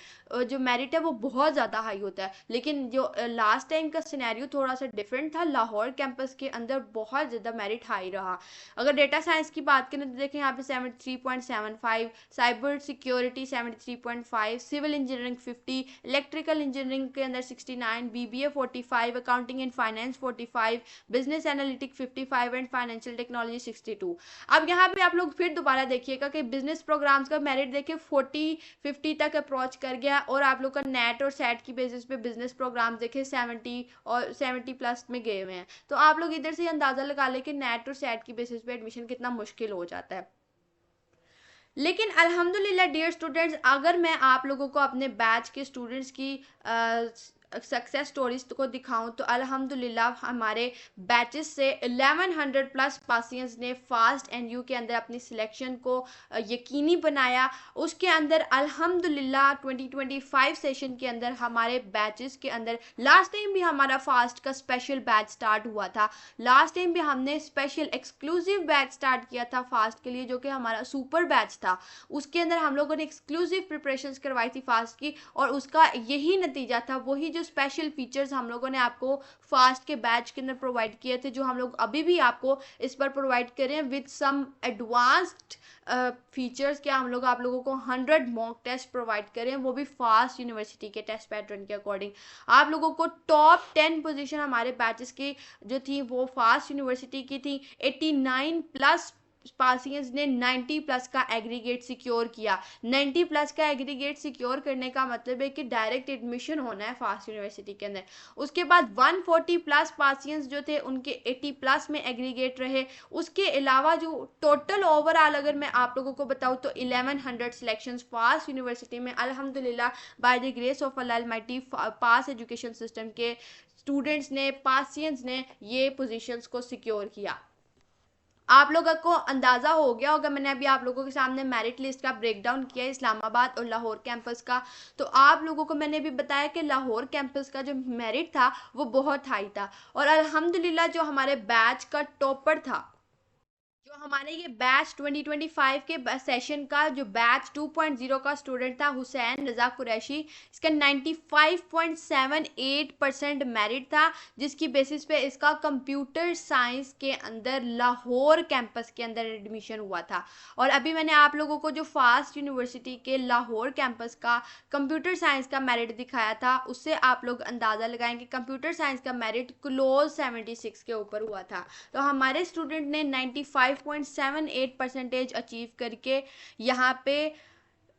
जो मेरिट है वो बहुत ज़्यादा हाई होता है। लेकिन जो लास्ट टाइम का सिनेरियो थोड़ा सा डिफरेंट था, लाहौर कैंपस के अंदर बहुत ज़्यादा मेरिट हाई रहा। अगर डेटा साइंस की बात करें तो देखें यहाँ पे 73.75, cyber security 73.5, civil engineering 50, electrical engineering के अंदर 69, BBA 45, accounting and finance 45, business analytic 55 and financial technology 62। अब यहाँ पे आप लोग फिर दोबारा देखिएगा कि बिजनेस प्रोग्राम्स का मेरिट देखिए 40-50 तक अप्रोच कर गया, और आप लोग का नेट और सेट की बेसिस पे बिजनेस प्रोग्राम देखे 70 और 70 प्लस में गए हुए हैं। तो आप लोग इधर से अंदाज़ा लगा लें कि नेट और सेट की बेसिस पे एडमिशन कितना मुश्किल हो जाता है। लेकिन अल्हम्दुलिल्लाह डियर स्टूडेंट्स, अगर मैं आप लोगों को अपने बैच के स्टूडेंट्स की सक्सेस स्टोरीज को दिखाऊं तो अल्हम्दुलिल्लाह हमारे बैचेस से 1100 प्लस पासियंस ने फास्ट एनयू के अंदर अपनी सिलेक्शन को यकीनी बनाया। उसके अंदर अल्हम्दुलिल्लाह 2025 सेशन के अंदर हमारे बैचेस के अंदर लास्ट टाइम भी हमारा फास्ट का स्पेशल बैच स्टार्ट हुआ था। लास्ट टाइम भी हमने स्पेशल एक्सक्लूसिव बैच स्टार्ट किया था फास्ट के लिए, जो कि हमारा सुपर बैच था। उसके अंदर हम लोगों ने एक्सक्लूसिव प्रिपरेशंस करवाई थी फास्ट की, और उसका यही नतीजा था, वही जो स्पेशल फीचर्स हम लोगों ने आपको फास्ट के बैच के अंदर प्रोवाइड किए थे, जो हम लोग अभी भी आपको इस पर प्रोवाइड करें विद सम एडवांस्ड फीचर्स। क्या हम लोग आप लोगों को 100 मॉक टेस्ट प्रोवाइड करें, वो भी फास्ट यूनिवर्सिटी के टेस्ट पैटर्न के अकॉर्डिंग। आप लोगों को टॉप 10 पोजीशन हमारे बैचेस की जो थी वो फास्ट यूनिवर्सिटी की थी। 89 प्लस पासियंस ने 90 प्लस का एग्रीगेट सिक्योर किया। 90 प्लस का एग्रीगेट सिक्योर करने का मतलब है कि डायरेक्ट एडमिशन होना है फास्ट यूनिवर्सिटी के अंदर। उसके बाद 140 प्लस पासियंस जो थे उनके 80 प्लस में एग्रीगेट रहे। उसके अलावा जो टोटल ओवरऑल अगर मैं आप लोगों को बताऊं तो 1100 सिलेक्शंस फास्ट यूनिवर्सिटी में अल्हम्दुलिल्लाह by the grace of Allah Almighty pass education system के स्टूडेंट्स ने, पासियंस ने ये पोजीशंस को सिक्योर किया। आप लोगों को अंदाज़ा हो गया होगा, मैंने अभी आप लोगों के सामने मेरिट लिस्ट का ब्रेकडाउन किया है इस्लामाबाद और लाहौर कैंपस का। तो आप लोगों को मैंने भी बताया कि लाहौर कैंपस का जो मेरिट था वो बहुत हाई था, और अल्हम्दुलिल्लाह जो हमारे बैच का टॉपर था, जो हमारे ये बैच 2025 के सेशन का जो बैच 2.0 का स्टूडेंट था हुसैन रजा कुरैशी, इसका 95.78% मेरिट था, जिसकी बेसिस पे इसका कंप्यूटर साइंस के अंदर लाहौर कैंपस के अंदर एडमिशन हुआ था। और अभी मैंने आप लोगों को जो फास्ट यूनिवर्सिटी के लाहौर कैंपस का कंप्यूटर साइंस का मेरिट दिखाया था, उससे आप लोग अंदाज़ा लगाएंगे कंप्यूटर साइंस का मेरिट क्लोज 76 के ऊपर हुआ था। तो हमारे स्टूडेंट ने 95.78% अचीव करके यहाँ पे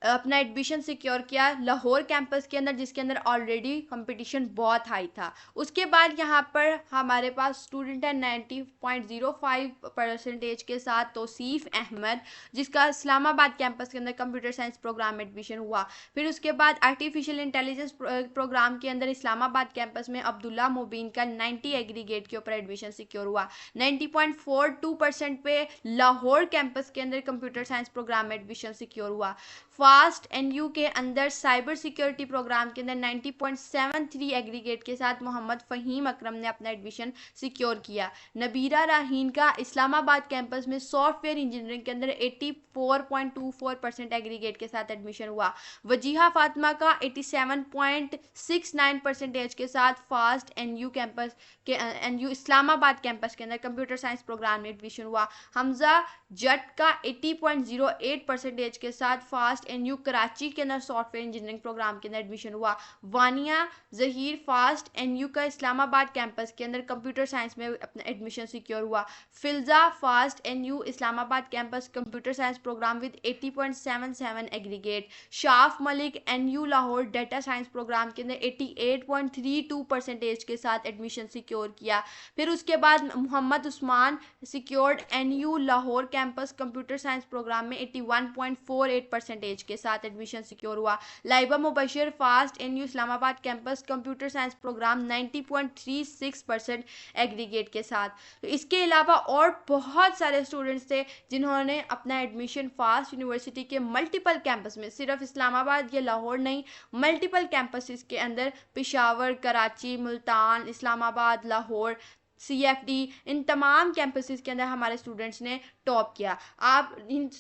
अपना एडमिशन सिक्योर किया लाहौर कैंपस के अंदर, जिसके अंदर ऑलरेडी कंपटीशन बहुत हाई था। उसके बाद यहाँ पर हमारे पास स्टूडेंट है 90.05% के साथ तौसीफ अहमद, जिसका इस्लामाबाद कैंपस के अंदर कंप्यूटर साइंस प्रोग्राम में एडमिशन हुआ। फिर उसके बाद आर्टिफिशियल इंटेलिजेंस प्रोग्राम के अंदर इस्लामाबाद कैंपस में अब्दुल्ला मुबीन का 90 एग्रीगेट के ऊपर एडमिशन सिक्योर हुआ। 90.42% पे लाहौर कैंपस के अंदर कंप्यूटर साइंस प्रोग्राम में एडमिशन सिक्योर हुआ। फास्ट एनयू के अंदर साइबर सिक्योरिटी प्रोग्राम के अंदर 90.73 एग्रीगेट के साथ मोहम्मद फ़हीम अकरम ने अपना एडमिशन सिक्योर किया। नबीरा राहीन का इस्लामाबाद कैंपस में सॉफ्टवेयर इंजीनियरिंग के अंदर 84.24% एग्रीगेट के साथ एडमिशन हुआ। वजीहा फातिमा का 87.69% के साथ फास्ट एनयू कैंपस के एनयू इस्लामाबाद कैंपस के अंदर कंप्यूटर साइंस प्रोग्राम में एडमिशन हुआ। हमजा जट का 80.08% के साथ फास्ट एनयू कराची के अंदर सॉफ्टवेयर इंजीनियरिंग प्रोग्राम के अंदर एडमिशन हुआ। वानिया जहीर फास्ट एनयू का इस्लामाबाद कैंपस के अंदर कंप्यूटर साइंस में अपना एडमिशन सिक्योर हुआ। Filza FAST NU Islamabad campus computer science programme with 80.77 aggregate. शाफ Malik NU Lahore data science programme के अंदर 88.32% के साथ एडमिशन सिक्योर किया। फिर उसके बाद Mohammad Usman secured NU Lahore campus computer science programme में 81.48% के साथ एडमिशन सिक्योर हुआ। Laiba Mubashir FAST NU Islamabad campus computer science programme 90.36% aggregate के साथ। तो इसके अलावा और बहुत सारे स्टूडेंट्स थे जिन्होंने अपना एडमिशन फास्ट यूनिवर्सिटी के मल्टीपल कैंपस में, सिर्फ इस्लामाबाद या लाहौर नहीं, मल्टीपल कैंपसेस के अंदर पेशावर, कराची, मुल्तान, इस्लामाबाद, लाहौर, CFD, इन तमाम कैंपसेस के अंदर हमारे स्टूडेंट्स ने टॉप किया। आप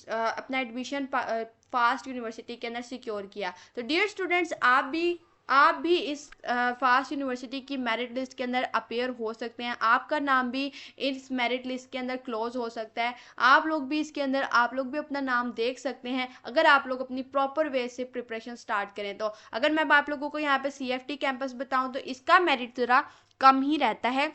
अपना एडमिशन फास्ट यूनिवर्सिटी के अंदर सिक्योर किया। तो डियर स्टूडेंट्स, आप भी इस फास्ट यूनिवर्सिटी की मेरिट लिस्ट के अंदर अपेयर हो सकते हैं। आपका नाम भी इस मेरिट लिस्ट के अंदर क्लोज हो सकता है। आप लोग भी अपना नाम देख सकते हैं अगर आप लोग अपनी प्रॉपर वे से प्रिपरेशन स्टार्ट करें। तो अगर मैं आप लोगों को यहाँ पे CFT कैंपस बताऊँ तो इसका मेरिट ज़रा कम ही रहता है,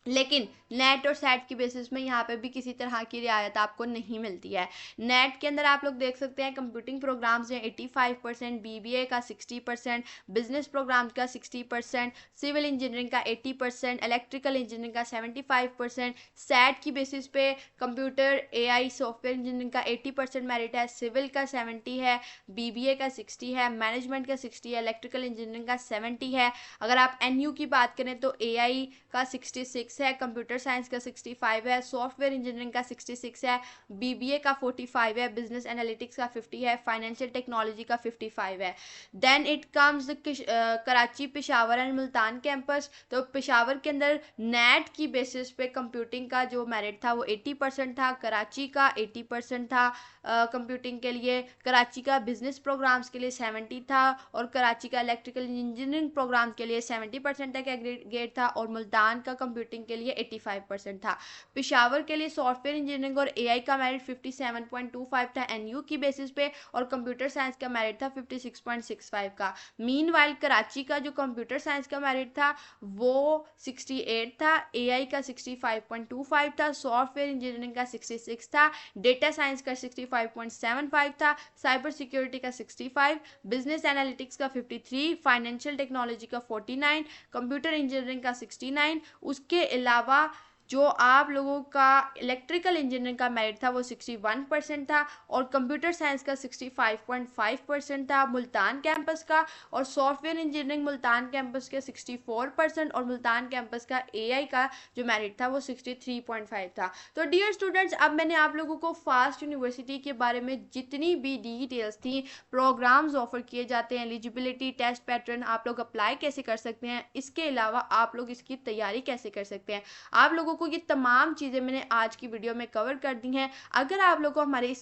लेकिन नेट और सेट की बेसिस में यहाँ पे भी किसी तरह की रियायत आपको नहीं मिलती है। नेट के अंदर आप लोग देख सकते हैं कंप्यूटिंग प्रोग्राम्स में 85%, BBA का 60%, बिजनेस प्रोग्राम का 60%, सिविल इंजीनियरिंग का 80%, इलेक्ट्रिकल इंजीनियरिंग का 75%। सेट की बेसिस पे कंप्यूटर AI सॉफ्टवेयर इंजीनियरिंग का 80% मेरिट है, सिविल का 70 है, BBA का 60 है, मैनेजमेंट का 60 है, इलेक्ट्रिकल इंजीनियरिंग का 70 है। अगर आप NU की बात करें तो AI का 66 है, कंप्यूटर साइंस का 65 है, सॉफ्टवेयर इंजीनियरिंग का 66 है, BBA का 45 है, बिजनेस एनालिटिक्स का 50 है, फाइनेंशियल टेक्नोलॉजी का 55 है। Then it comes Karachi, Peshawar and Multan campus. तो पेशावर के अंदर नेट की बेसिस पे कंप्यूटिंग का जो मेरिट था वो 80% था, कराची का 80% था कंप्यूटिंग के लिए, कराची का बिजनेस प्रोग्राम्स के लिए 70 था और कराची का इलेक्ट्रिकल इंजीनियरिंग प्रोग्राम के लिए 70% तक एग्रीगेट था और मुल्तान का कंप्यूटिंग के लिए 85% था। पेशावर के लिए सॉफ्टवेयर इंजीनियरिंग और AI का मेरिट 57.25 था NU की बेसिस पे और कंप्यूटर साइंस का मेरिट था 56.65 का। मीनवाइल कराची का जो कंप्यूटर साइंस का मेरिट था वो 68 था, AI का 65.25 था, सॉफ्टवेयर इंजीनियरिंग का 66 था, डेटा साइंस का 65.75 था, साइबर सिक्योरिटी का 65, बिजनेस एनालिटिक्स का 53, फाइनेंशियल टेक्नोलॉजी का 49, कंप्यूटर इंजीनियरिंग का 69। उसके अलावा जो आप लोगों का इलेक्ट्रिकल इंजीनियरिंग का मेरिट था वो 61% था और कंप्यूटर साइंस का 65.5% था मुल्तान कैंपस का, और सॉफ्टवेयर इंजीनियरिंग मुल्तान कैंपस के 64% और मुल्तान कैंपस का AI का जो मेरिट था वो 63.5 था। तो डियर स्टूडेंट्स, अब मैंने आप लोगों को फास्ट यूनिवर्सिटी के बारे में जितनी भी डिटेल्स थी, प्रोग्राम्स ऑफर किए जाते हैं, एलिजिबिलिटी टेस्ट पैटर्न, आप लोग अप्लाई कैसे कर सकते हैं, इसके अलावा आप लोग इसकी तैयारी कैसे कर सकते हैं, आप लोगों को ये तमाम चीज़ें मैंने आज की वीडियो में कवर कर दी हैं। अगर आप लोगों को हमारे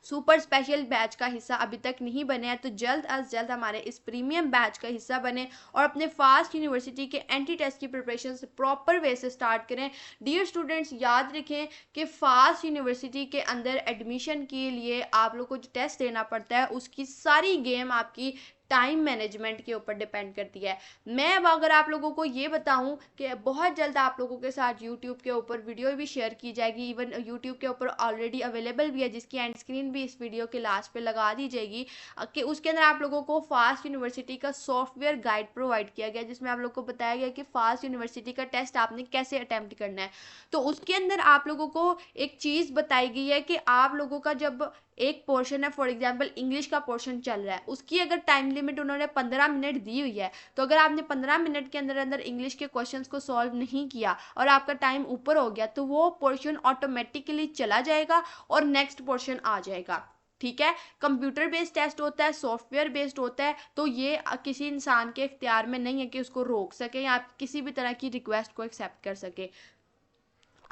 सुपर स्पेशल बैच का हिस्सा अभी तक नहीं बने हैं तो जल्द अज जल्द हमारे इस प्रीमियम बैच का हिस्सा बने और अपने फास्ट यूनिवर्सिटी के एंटी टेस्ट की प्रिपरेशन प्रॉपर वे से स्टार्ट करें। डियर स्टूडेंट्स, याद रखें कि फास्ट यूनिवर्सिटी के अंदर एडमिशन के लिए आप लोग को जो टेस्ट देना पड़ता है उसकी सारी गेम आपकी टाइम मैनेजमेंट के ऊपर डिपेंड करती है। मैं अब अगर आप लोगों को ये बताऊं कि बहुत जल्द आप लोगों के साथ यूट्यूब के ऊपर वीडियो भी शेयर की जाएगी, इवन यूट्यूब के ऊपर ऑलरेडी अवेलेबल भी है, जिसकी एंड स्क्रीन भी इस वीडियो के लास्ट पे लगा दी जाएगी, कि उसके अंदर आप लोगों को फास्ट यूनिवर्सिटी का सॉफ्टवेयर गाइड प्रोवाइड किया गया, जिसमें आप लोग को बताया गया कि फास्ट यूनिवर्सिटी का टेस्ट आपने कैसे अटेम्प्ट करना है। तो उसके अंदर आप लोगों को एक चीज़ बताई गई है कि आप लोगों का जब एक पोर्शन है, फॉर एग्जांपल इंग्लिश का पोर्शन चल रहा है, उसकी अगर टाइम लिमिट उन्होंने 15 मिनट दी हुई है, तो अगर आपने 15 मिनट के अंदर अंदर इंग्लिश के क्वेश्चंस को सॉल्व नहीं किया और आपका टाइम ऊपर हो गया, तो वो पोर्शन ऑटोमेटिकली चला जाएगा और नेक्स्ट पोर्शन आ जाएगा। ठीक है, कंप्यूटर बेस्ड टेस्ट होता है, सॉफ्टवेयर बेस्ड होता है, तो ये किसी इंसान के इख्तियार में नहीं है कि उसको रोक सके या किसी भी तरह की रिक्वेस्ट को एक्सेप्ट कर सके।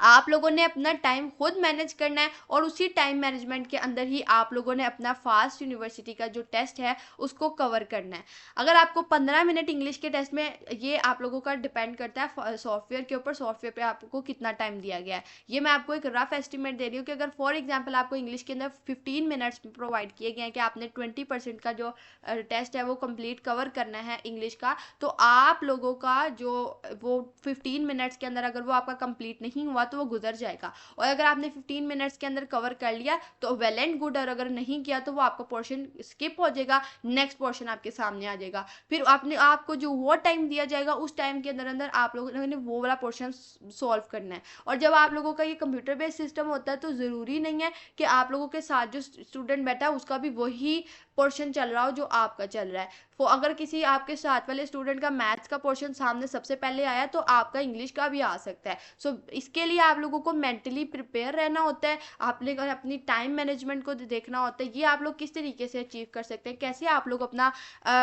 आप लोगों ने अपना टाइम खुद मैनेज करना है और उसी टाइम मैनेजमेंट के अंदर ही आप लोगों ने अपना फास्ट यूनिवर्सिटी का जो टेस्ट है उसको कवर करना है। अगर आपको 15 मिनट इंग्लिश के टेस्ट में, ये आप लोगों का डिपेंड करता है सॉफ्टवेयर के ऊपर, सॉफ्टवेयर पे आपको कितना टाइम दिया गया है। ये मैं आपको एक रफ एस्टिमेट दे रही हूँ कि अगर फॉर एग्जाम्पल आपको इंग्लिश के अंदर 15 मिनट्स प्रोवाइड किए गए हैं कि आपने 20% का जो टेस्ट है वो कंप्लीट कवर करना है इंग्लिश का, तो आप लोगों का जो वो 15 मिनट्स के अंदर अगर वो आपका कंप्लीट नहीं हुआ तो वो गुजर जाएगा। और अगर आपने 15 मिनट्स के अंदर कवर कर लिया तो वेल एंड गुड, और अगर नहीं किया तो वो आपका पोर्शन स्किप हो जाएगा, नेक्स्ट पोर्शन आपके सामने आ जाएगा। फिर आपको जो वो टाइम दिया जाएगा उस टाइम के अंदर अंदर आप लोगों ने वो वाला पोर्शन सॉल्व करना है। और जब आप लोगों का ये कंप्यूटर बेस्ड सिस्टम होता है तो ज़रूरी नहीं है कि आप लोगों के साथ जो स्टूडेंट बैठा है उसका भी वही पोर्शन चल रहा हो जो आपका चल रहा है। तो अगर किसी आपके साथ वाले स्टूडेंट का मैथ्स का पोर्शन सामने सबसे पहले आया तो आपका इंग्लिश का भी आ सकता है। सो इसके लिए आप लोगों को मेंटली प्रिपेयर रहना होता है, आपने अपनी टाइम मैनेजमेंट को देखना होता है। ये आप लोग किस तरीके से अचीव कर सकते हैं, कैसे आप लोग अपना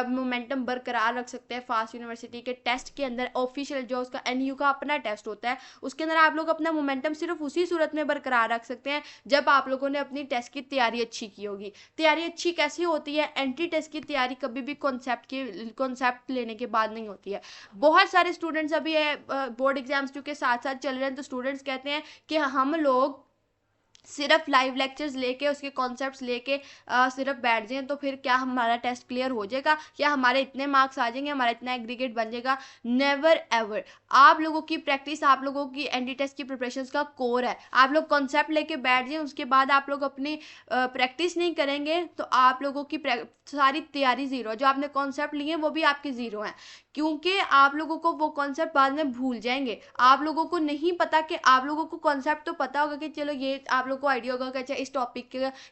मोमेंटम बरकरार रख सकते हैं फास्ट यूनिवर्सिटी के टेस्ट के अंदर। ऑफिशियल जो उसका NU का अपना टेस्ट होता है उसके अंदर आप लोग अपना मोमेंटम सिर्फ उसी सूरत में बरकरार रख सकते हैं जब आप लोगों ने अपनी टेस्ट की तैयारी अच्छी की होगी। तैयारी अच्छी कैसे होती है? एंट्री टेस्ट की तैयारी कभी भी कॉन्सेप्ट लेने के बाद नहीं होती है। बहुत सारे स्टूडेंट्स अभी बोर्ड एग्जाम्स के साथ साथ चल रहे हैं, तो स्टूडेंट्स कहते हैं कि हम लोग सिर्फ लाइव लेक्चर्स लेके उसके कॉन्सेप्ट्स लेके सिर्फ बैठ जाएं तो फिर क्या हमारा टेस्ट क्लियर हो जाएगा, या हमारे इतने मार्क्स आ जाएंगे, हमारा इतना एग्रीगेट बन जाएगा? Never ever. आप लोगों की प्रैक्टिस, आप लोगों की एनडी टेस्ट की प्रिपरेशंस का कोर है। आप लोग कॉन्सेप्ट लेके बैठ जाएं, उसके बाद आप लोग अपनी प्रैक्टिस नहीं करेंगे तो आप लोगों की सारी तैयारी ज़ीरो। जो आपने कॉन्सेप्ट लिए वो भी आपके ज़ीरो हैं, क्योंकि आप लोगों को वो कॉन्सेप्ट बाद में भूल जाएंगे। आप लोगों को नहीं पता कि आप लोगों को कॉन्सेप्ट तो पता होगा कि चलो ये आप लोगों को आइडिया होगा कि अच्छा इस टॉपिक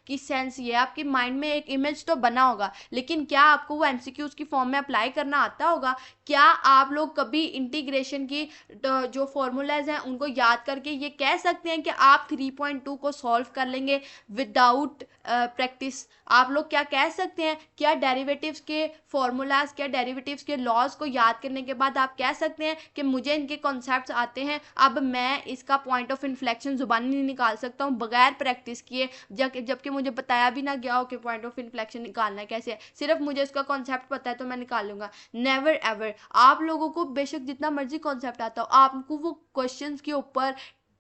की सेंस ये, आपके माइंड में एक इमेज तो बना होगा, लेकिन क्या आपको वो MCQs की फॉर्म में अप्लाई करना आता होगा? क्या आप लोग कभी इंटीग्रेशन की जो फॉर्मूलाज हैं उनको याद करके ये कह सकते हैं कि आप 3.2 को सॉल्व कर लेंगे विदाउट प्रैक्टिस? आप लोग क्या कह सकते हैं? क्या डेरिवेटिव्स के फॉर्मूलाज, क्या डेरिवेटिव्स के लॉज को याद करने के बाद आप कह सकते हैं कि मुझे इनके कॉन्सेप्ट्स आते हैं, अब मैं इसका पॉइंट ऑफ इन्फ्लेक्शन जुबानी नहीं निकाल सकता हूँ बगैर प्रैक्टिस किए, जबकि मुझे बताया भी ना गया हो कि पॉइंट ऑफ इन्फ्लेक्शन निकालना कैसे है, सिर्फ मुझे उसका कॉन्सेप्ट पता है तो मैं निकाल लूँगा? Never ever. आप लोगों को बेशक जितना मर्जी कॉन्सेप्ट आता हो, आपको वो क्वेश्चंस के ऊपर,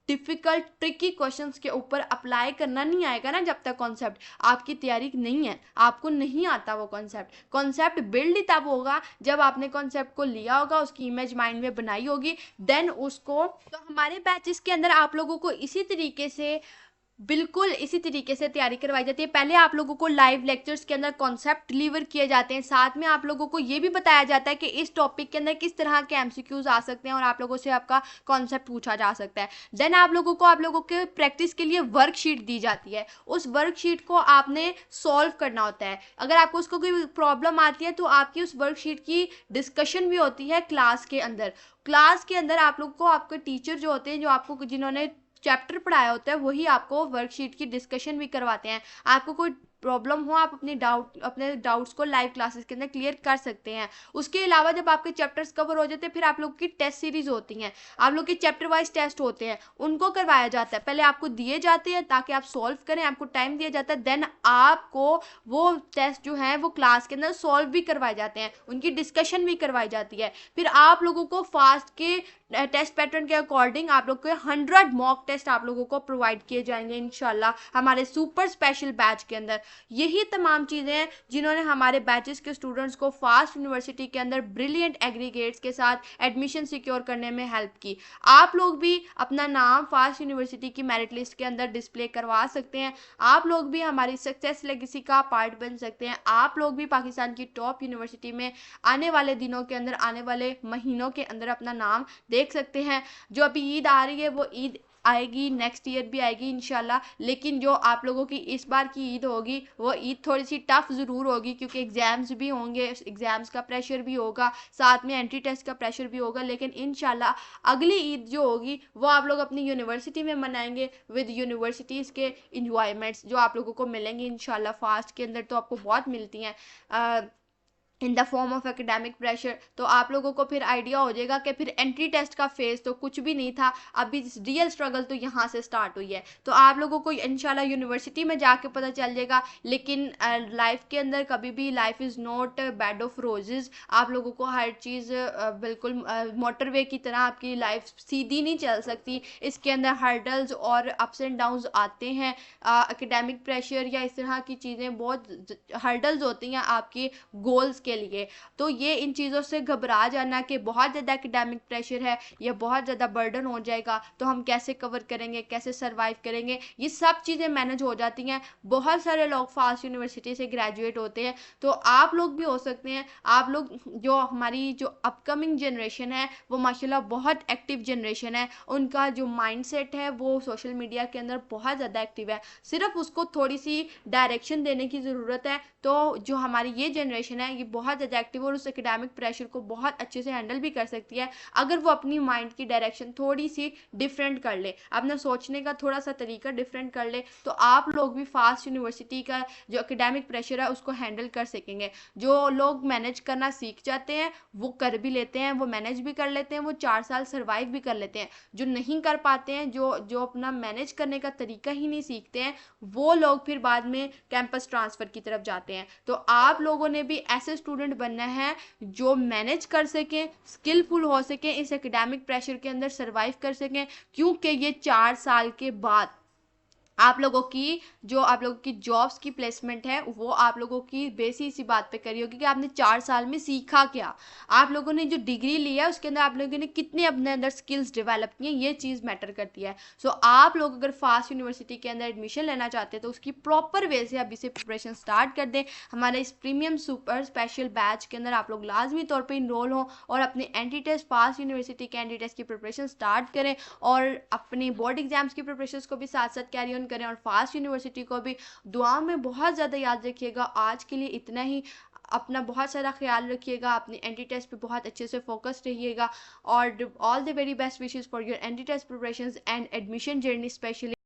डिफिकल्ट ट्रिकी क्वेश्चंस के ऊपर अप्लाई करना नहीं आएगा ना जब तक कॉन्सेप्ट आपकी तैयारी नहीं है, आपको नहीं आता वो कॉन्सेप्ट बिल्ड ही तब होगा जब आपने कॉन्सेप्ट को लिया होगा, उसकी इमेज माइंड में बनाई होगी, देन उसको। तो हमारे बैचेस के अंदर आप लोगों को इसी तरीके से, बिल्कुल इसी तरीके से तैयारी करवाई जाती है। पहले आप लोगों को लाइव लेक्चर्स के अंदर कॉन्सेप्ट डिलीवर किए जाते हैं, साथ में आप लोगों को ये भी बताया जाता है कि इस टॉपिक के अंदर किस तरह के MCQs आ सकते हैं और आप लोगों से आपका कॉन्सेप्ट पूछा जा सकता है। देन आप लोगों के प्रैक्टिस के लिए वर्कशीट दी जाती है, उस वर्कशीट को आपने सॉल्व करना होता है। अगर आपको उसको कोई प्रॉब्लम आती है तो आपकी उस वर्कशीट की डिस्कशन भी होती है क्लास के अंदर आप लोग को आपके टीचर जो होते हैं, जो आपको जिन्होंने चैप्टर पढ़ाया होता है, वही आपको वर्कशीट की डिस्कशन भी करवाते हैं। आपको कोई प्रॉब्लम हो आप अपने डाउट्स को लाइव क्लासेस के अंदर क्लियर कर सकते हैं। उसके अलावा जब आपके चैप्टर्स कवर हो जाते हैं फिर आप लोग की टेस्ट सीरीज होती हैं, आप लोग के चैप्टर वाइज टेस्ट होते हैं, उनको करवाया जाता है। पहले आपको दिए जाते हैं ताकि आप सॉल्व करें, आपको टाइम दिया जाता है, देन आपको वो टेस्ट जो है वो क्लास के अंदर सॉल्व भी करवाए जाते हैं, उनकी डिस्कशन भी करवाई जाती है। फिर आप लोगों को फास्ट के टेस्ट पैटर्न के अकॉर्डिंग आप लोग को 100 मॉक टेस्ट आप लोगों को प्रोवाइड किए जाएंगे इंशाल्लाह हमारे सुपर स्पेशल बैच के अंदर। यही तमाम चीज़ें हैं जिन्होंने हमारे बैचेस के स्टूडेंट्स को फास्ट यूनिवर्सिटी के अंदर ब्रिलियंट एग्रीगेट्स के साथ एडमिशन सिक्योर करने में हेल्प की। आप लोग भी अपना नाम फास्ट यूनिवर्सिटी की मेरिट लिस्ट के अंदर डिस्प्ले करवा सकते हैं। आप लोग भी हमारी सक्सेस लेगेसी का पार्ट बन सकते हैं। आप लोग भी पाकिस्तान की टॉप यूनिवर्सिटी में आने वाले दिनों के अंदर, आने वाले महीनों के अंदर अपना नाम देख सकते हैं। जो अभी ईद आ रही है वो ईद आएगी, नेक्स्ट ईयर भी आएगी इंशाल्लाह, लेकिन जो आप लोगों की इस बार की ईद होगी वो ईद थोड़ी सी टफ ज़रूर होगी, क्योंकि एग्ज़ाम्स भी होंगे, एग्ज़ाम्स का प्रेशर भी होगा, साथ में एंट्री टेस्ट का प्रेशर भी होगा। लेकिन इंशाल्लाह अगली ईद जो होगी वो आप लोग अपनी यूनिवर्सिटी में मनाएंगे विद यूनिवर्सिटीज़ के इंजॉयमेंट्स जो आप लोगों को मिलेंगे इंशाल्लाह। फास्ट के अंदर तो आपको बहुत मिलती हैं in the form of academic pressure. तो आप लोगों को फिर आइडिया हो जाएगा कि फिर एंट्री टेस्ट का फेज तो कुछ भी नहीं था, अभी रियल स्ट्रगल तो यहाँ से स्टार्ट हुई है। तो आप लोगों को इंशाल्लाह यूनिवर्सिटी में जाके पता चल जाएगा। लेकिन लाइफ के अंदर कभी भी life is not bed of roses. आप लोगों को हर चीज़ बिल्कुल मोटरवे की तरह आपकी लाइफ सीधी नहीं चल सकती। इसके अंदर हर्डल्स और अप्स एंड डाउन्स आते हैं। एकेडमिक प्रेशर या इस तरह की चीज़ें बहुत हर्डल्स होती हैं आपके गोल्स के लिए। तो ये इन चीज़ों से घबरा जाना कि बहुत ज़्यादा एकेडमिक प्रेशर है या बहुत ज़्यादा बर्डन हो जाएगा तो हम कैसे कवर करेंगे, कैसे सर्वाइव करेंगे, ये सब चीज़ें मैनेज हो जाती हैं। बहुत सारे लोग फास्ट यूनिवर्सिटी से ग्रेजुएट होते हैं, तो आप लोग भी हो सकते हैं। आप लोग जो हमारी जो अपकमिंग जनरेशन है वो माशाल्लाह बहुत एक्टिव जनरेशन है। उनका जो माइंडसेट है वो सोशल मीडिया के अंदर बहुत ज़्यादा एक्टिव है, सिर्फ उसको थोड़ी सी डायरेक्शन देने की ज़रूरत है। तो जो हमारी ये जनरेशन है ये बहुत ज़्यादा एक्टिव और उस एकेडमिक प्रेशर को बहुत अच्छे से हैंडल भी कर सकती है, अगर वो अपनी माइंड की डायरेक्शन थोड़ी सी डिफरेंट कर ले, अपना सोचने का थोड़ा सा तरीका डिफरेंट कर ले। तो आप लोग भी फास्ट यूनिवर्सिटी का जो एकेडमिक प्रेशर है उसको हैंडल कर सकेंगे। जो लोग मैनेज करना सीख जाते हैं वो कर भी लेते हैं, वो मैनेज भी कर लेते हैं, वो 4 साल सर्वाइव भी कर लेते हैं। जो नहीं कर पाते हैं, जो जो अपना मैनेज करने का तरीका ही नहीं सीखते हैं, वो लोग फिर बाद में कैंपस ट्रांसफ़र की तरफ जाते हैं। तो आप लोगों ने भी ऐसे स्टूडेंट बनना है जो मैनेज कर सकें, स्किलफुल हो सकें, इस एकेडमिक प्रेशर के अंदर सर्वाइव कर सकें, क्योंकि ये 4 साल के बाद आप लोगों की जॉब्स की प्लेसमेंट है वो आप लोगों की बेस इसी बात पे करी होगी कि आपने 4 साल में सीखा क्या। आप लोगों ने जो डिग्री ली है उसके अंदर आप लोगों ने कितने अपने अंदर स्किल्स डेवलप किए, ये चीज़ मैटर करती है। सो आप लोग अगर फास्ट यूनिवर्सिटी के अंदर एडमिशन लेना चाहते हैं तो उसकी प्रॉपर वे से अभी से प्रिपरेशन स्टार्ट कर दें। हमारे इस प्रीमियम सुपर स्पेशल बैच के अंदर आप लोग लाजमी तौर पर इनरोल हों और अपने एंट्री टेस्ट फास्ट यूनिवर्सिटी के एंट्री टेस्ट की प्रिपरेशन स्टार्ट करें और अपनी बोर्ड एग्जाम्स की प्रिपरेशन को भी साथ साथ कैरी ऑन करें और फास्ट यूनिवर्सिटी को भी दुआ में बहुत ज़्यादा याद रखिएगा। आज के लिए इतना ही। अपना बहुत सारा ख्याल रखिएगा, अपनी एंट्री टेस्ट पे बहुत अच्छे से फोकस रहिएगा और all the very best wishes for your entry test preparations and admission journey specially.